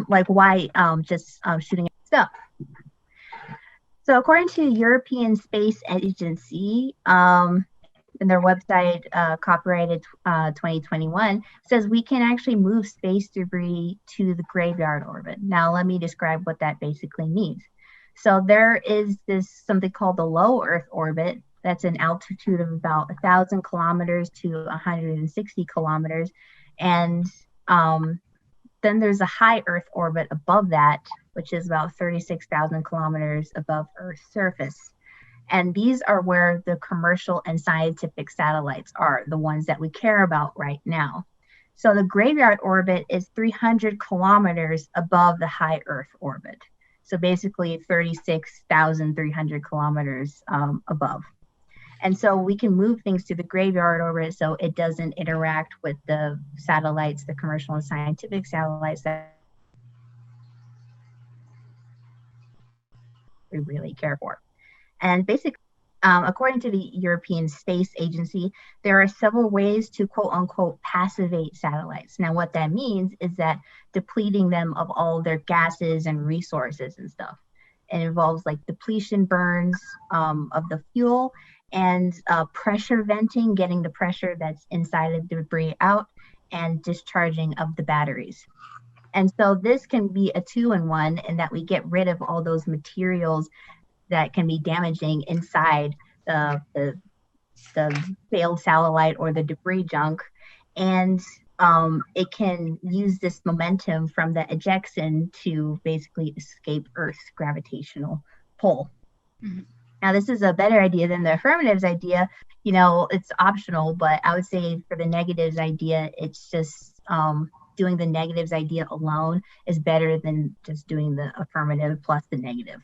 like why just shooting stuff. So according to European Space Agency, in their website, copyrighted 2021, says we can actually move space debris to the graveyard orbit. Now let me describe what that basically means. So there is something called the low Earth orbit. That's an altitude of about 1,000 kilometers to 160 kilometers. And then there's a high Earth orbit above that, which is about 36,000 kilometers above Earth's surface. And these are where the commercial and scientific satellites are, the ones that we care about right now. So the graveyard orbit is 300 kilometers above the high Earth orbit. So basically 36,300 kilometers above. And so we can move things to the graveyard orbit so it doesn't interact with the satellites, the commercial and scientific satellites that we really care for. And basically, according to the European Space Agency, there are several ways to quote unquote passivate satellites. Now, what that means is that depleting them of all their gases and resources and stuff. It involves like depletion burns of the fuel and pressure venting, getting the pressure that's inside of the debris out, and discharging of the batteries. And so this can be a 2-in-1 in that we get rid of all those materials that can be damaging inside the failed satellite or the debris junk. And it can use this momentum from the ejection to basically escape Earth's gravitational pull. Mm-hmm. Now, this is a better idea than the affirmatives idea. You know, it's optional, but I would say for the negatives idea, it's just doing the negatives idea alone is better than just doing the affirmative plus the negative,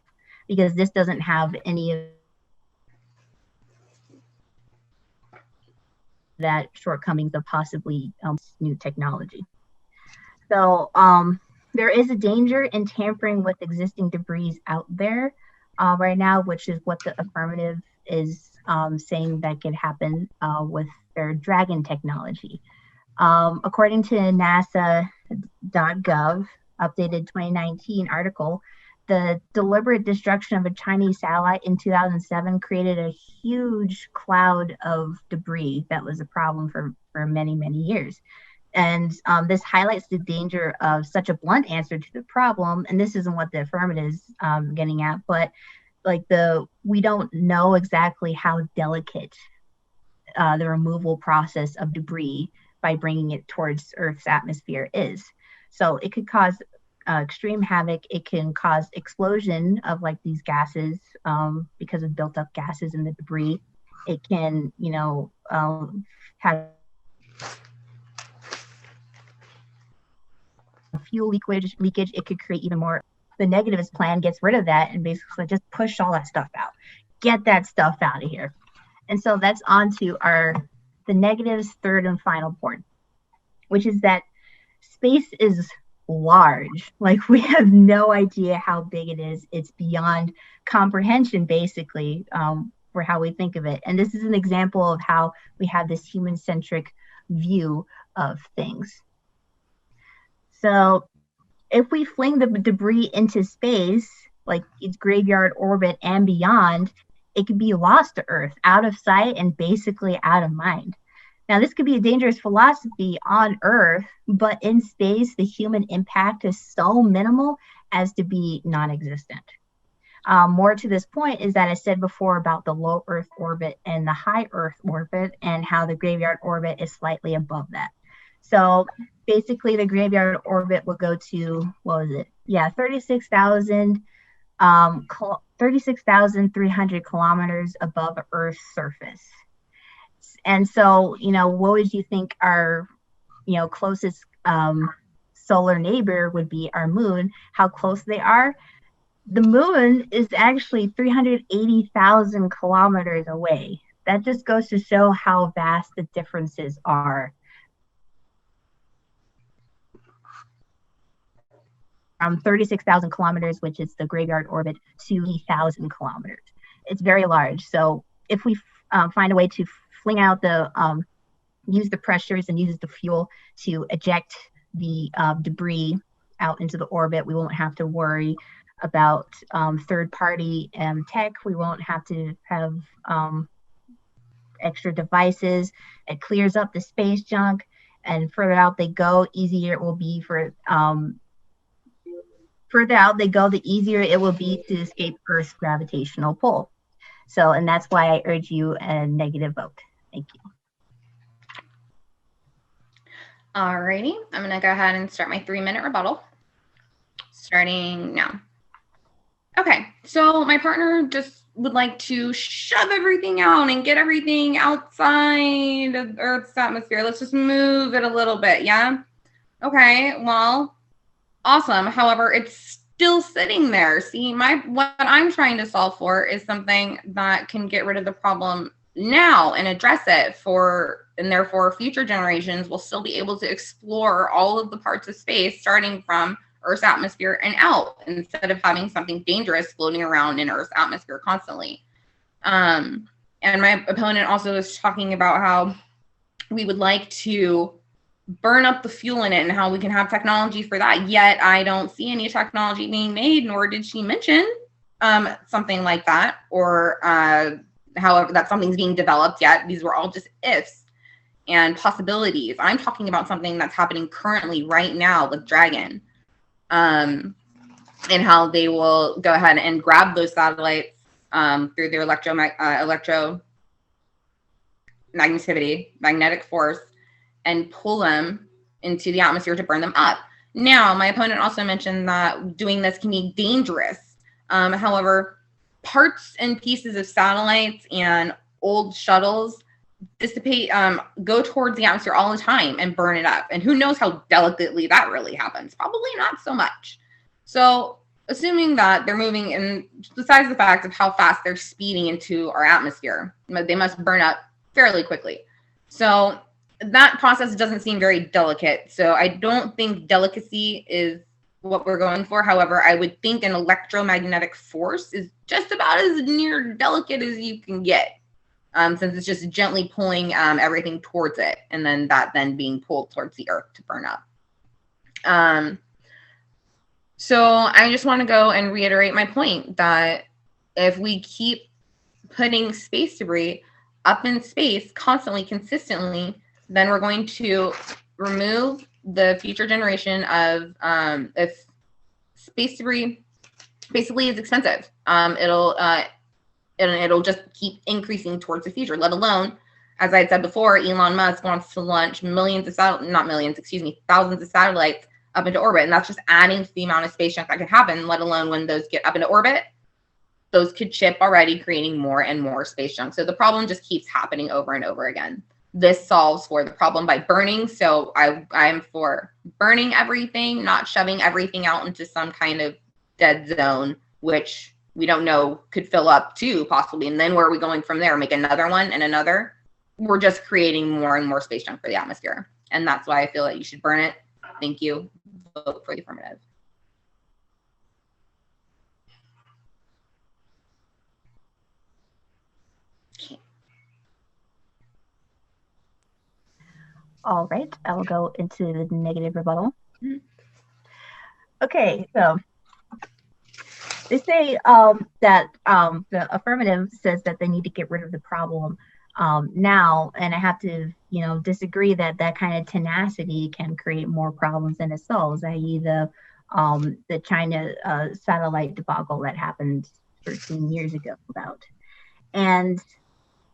because this doesn't have any of that shortcomings of possibly new technology. So there is a danger in tampering with existing debris out there right now, which is what the affirmative is saying that could happen with their Dragon technology. According to NASA.gov, updated 2019 article, the deliberate destruction of a Chinese satellite in 2007 created a huge cloud of debris that was a problem for many, many years. And this highlights the danger of such a blunt answer to the problem. And this isn't what the affirmative is getting at, but like we don't know exactly how delicate the removal process of debris by bringing it towards Earth's atmosphere is. So it could cause extreme havoc. It can cause explosion of like these gases because of built up gases in the debris. It can, have fuel leakage. It could create even more. The negativist plan gets rid of that and basically just push all that stuff out. Get that stuff out of here. And so that's on to the negative's third and final point, which is that space is large. Like, we have no idea how big it is. It's beyond comprehension, basically, for how we think of it. And this is an example of how we have this human-centric view of things. So if we fling the debris into space, like its graveyard orbit and beyond, it could be lost to Earth, out of sight and basically out of mind. Now, this could be a dangerous philosophy on Earth, but in space, the human impact is so minimal as to be non-existent. More to this point is that I said before about the low Earth orbit and the high Earth orbit, and how the graveyard orbit is slightly above that. So basically, the graveyard orbit will go to, 36,300 kilometers above Earth's surface. And so, what would you think our, closest solar neighbor would be? Our moon. How close they are? The moon is actually 380,000 kilometers away. That just goes to show how vast the differences are. 36,000 kilometers, which is the graveyard orbit, to 1,000 kilometers. It's very large. So if we find a way to fling out use the pressures and use the fuel to eject the debris out into the orbit, we won't have to worry about third-party tech. We won't have to have extra devices. It clears up the space junk, and further out they go, easier it will be for further out they go, the easier it will be to escape Earth's gravitational pull. So, and that's why I urge you a negative vote. Thank you. Alrighty, I'm gonna go ahead and start my 3-minute rebuttal, starting now. Okay, so my partner just would like to shove everything out and get everything outside of Earth's atmosphere. Let's just move it a little bit, yeah? Okay, well, awesome. However, it's still sitting there. See, what I'm trying to solve for is something that can get rid of the problem now and address it and therefore future generations will still be able to explore all of the parts of space starting from Earth's atmosphere and out, instead of having something dangerous floating around in Earth's atmosphere constantly. And my opponent also was talking about how we would like to burn up the fuel in it and how we can have technology for that. Yet I don't see any technology being made, nor did she mention something like that, or however that something's being developed yet. These were all just ifs and possibilities. I'm talking about something that's happening currently right now with Dragon, and how they will go ahead and grab those satellites through their magnetic force, and pull them into the atmosphere to burn them up. Now, my opponent also mentioned that doing this can be dangerous. However, parts and pieces of satellites and old shuttles dissipate, go towards the atmosphere all the time and burn it up. And who knows how delicately that really happens? Probably not so much. So assuming that they're moving, and besides the fact of how fast they're speeding into our atmosphere, they must burn up fairly quickly. So that process doesn't seem very delicate. So I don't think delicacy is what we're going for. However, I would think an electromagnetic force is just about as near delicate as you can get, since it's just gently pulling everything towards it, and then that then being pulled towards the earth to burn up. So I just want to go and reiterate my point that if we keep putting space debris up in space constantly, consistently, then we're going to remove the future generation of, if space debris basically is expensive. It'll just keep increasing towards the future, let alone, as I had said before, Elon Musk wants to launch thousands of satellites up into orbit. And that's just adding to the amount of space junk that could happen, let alone when those get up into orbit, those could chip already, creating more and more space junk. So the problem just keeps happening over and over again. This solves for the problem by burning. So I am for burning everything, not shoving everything out into some kind of dead zone, which we don't know could fill up too, possibly. And then where are we going from there? Make another one and another? We're just creating more and more space junk for the atmosphere. And that's why I feel that you should burn it. Thank you. Vote for the affirmative. Okay. All right, I will go into the negative rebuttal. Okay, so they say that the affirmative says that they need to get rid of the problem now, and I have to, disagree that that kind of tenacity can create more problems than it solves, i.e. the China satellite debacle that happened 13 years ago about, and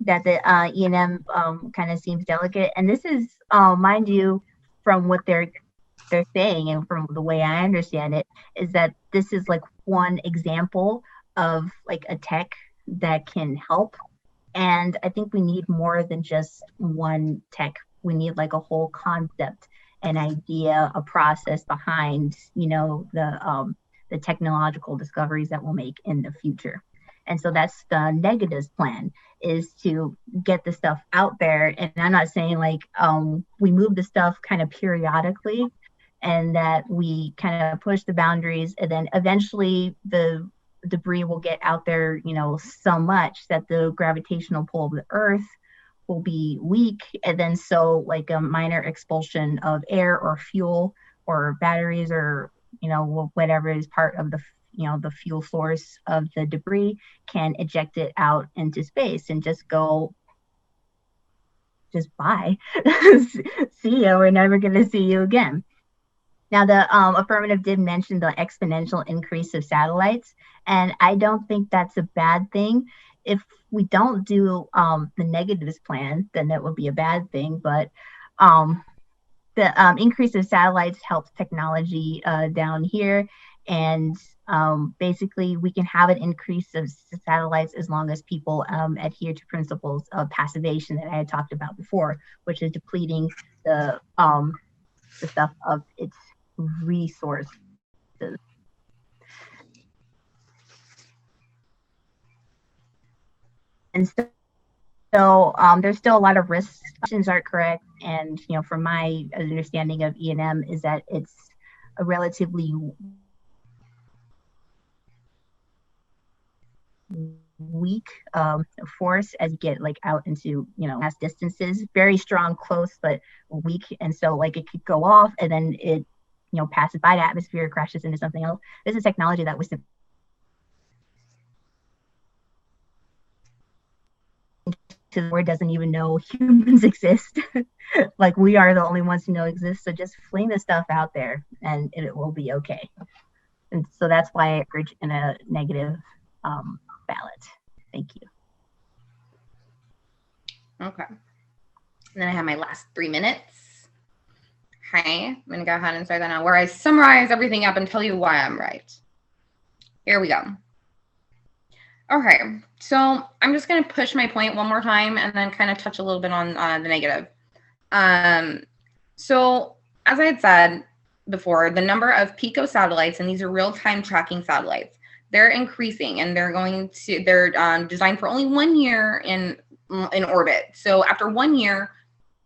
that the E&M kind of seems delicate. And this is, mind you, from what they're saying and from the way I understand it, is that this is like one example of like a tech that can help. And I think we need more than just one tech. We need like a whole concept, an idea, a process behind, the technological discoveries that we'll make in the future. And so that's the negatives plan, is to get the stuff out there. And I'm not saying like we move the stuff kind of periodically and that we kind of push the boundaries, and then eventually the debris will get out there, so much that the gravitational pull of the earth will be weak. And then so like a minor expulsion of air or fuel or batteries or, whatever is part of the the fuel source of the debris can eject it out into space and just go, just bye. See you. We're never going to see you again. Now, the affirmative did mention the exponential increase of satellites, and I don't think that's a bad thing. If we don't do the negatives plan, then that would be a bad thing. But the increase of satellites helps technology down here. And basically, we can have an increase of satellites as long as people adhere to principles of passivation that I had talked about before, which is depleting the stuff of its resources. And so there's still a lot of risks. Questions aren't correct, and from my understanding of E&M is that it's a relatively weak force as you get like out into vast distances. Very strong close, but weak, and so like it could go off and then it passes by the atmosphere, crashes into something else. This is technology that was to where it doesn't even know humans exist. Like we are the only ones who know exist. So just fling the stuff out there and it will be okay. And so that's why I urge in a negative ballot. Thank you. Okay. And then I have my last 3 minutes. Okay, I'm going to go ahead and start that now, where I summarize everything up and tell you why I'm right. Here we go. Okay, so I'm just going to push my point one more time and then kind of touch a little bit on the negative. So as I had said before, the number of PICO satellites, and these are real-time tracking satellites, they're increasing, and they're designed for only 1 year in orbit. So after 1 year,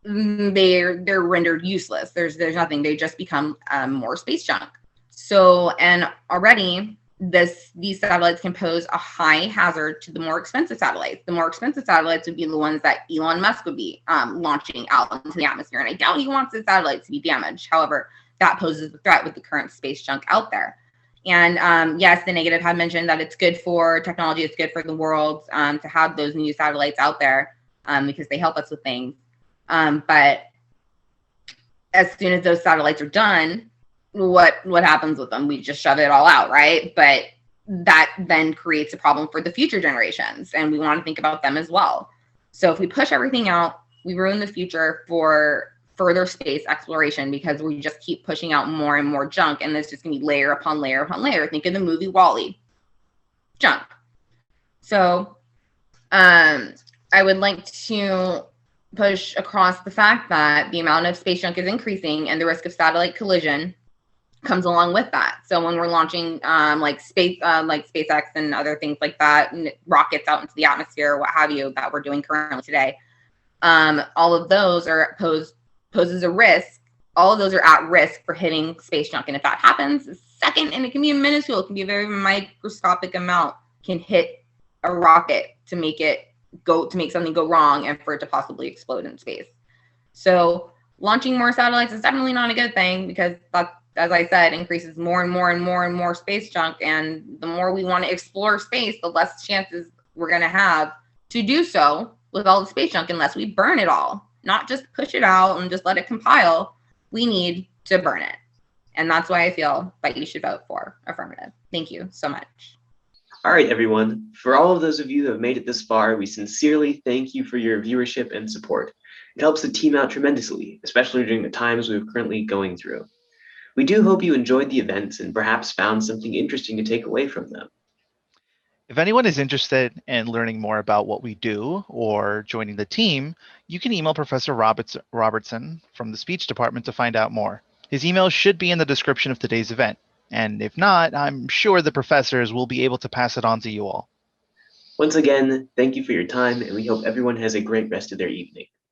they're rendered useless. There's nothing. They just become more space junk. So, and already these satellites can pose a high hazard to the more expensive satellites. The more expensive satellites would be the ones that Elon Musk would be launching out into the atmosphere. And I doubt he wants his satellites to be damaged. However, that poses a threat with the current space junk out there. And yes, the negative had mentioned that it's good for technology, it's good for the world to have those new satellites out there because they help us with things. But as soon as those satellites are done, what happens with them? We just shove it all out, right? But that then creates a problem for the future generations, and we want to think about them as well. So if we push everything out, we ruin the future for further space exploration because we just keep pushing out more and more junk, and there's just going to be layer upon layer upon layer. Think of the movie WALL-E. Junk. So I would like to push across the fact that the amount of space junk is increasing and the risk of satellite collision comes along with that. So when we're launching like SpaceX and other things like that, rockets out into the atmosphere, what have you, that we're doing currently today, all of those are poses a risk. All of those are at risk for hitting space junk. And if that happens, a second, and it can be a minuscule, it can be a very microscopic amount, can hit a rocket to make something go wrong and for it to possibly explode in space. So launching more satellites is definitely not a good thing because that, as I said, increases more and more and more and more space junk. And the more we want to explore space, the less chances we're going to have to do so with all the space junk unless we burn it all, not just push it out and just let it compile. We need to burn it. And that's why I feel that you should vote for affirmative. Thank you so much. All right, everyone. For all of those of you who have made it this far, we sincerely thank you for your viewership and support. It helps the team out tremendously, especially during the times we're currently going through. We do hope you enjoyed the events and perhaps found something interesting to take away from them. If anyone is interested in learning more about what we do or joining the team, you can email Professor Robertson from the speech department to find out more. His email should be in the description of today's event. And if not, I'm sure the professors will be able to pass it on to you all. Once again, thank you for your time, and we hope everyone has a great rest of their evening.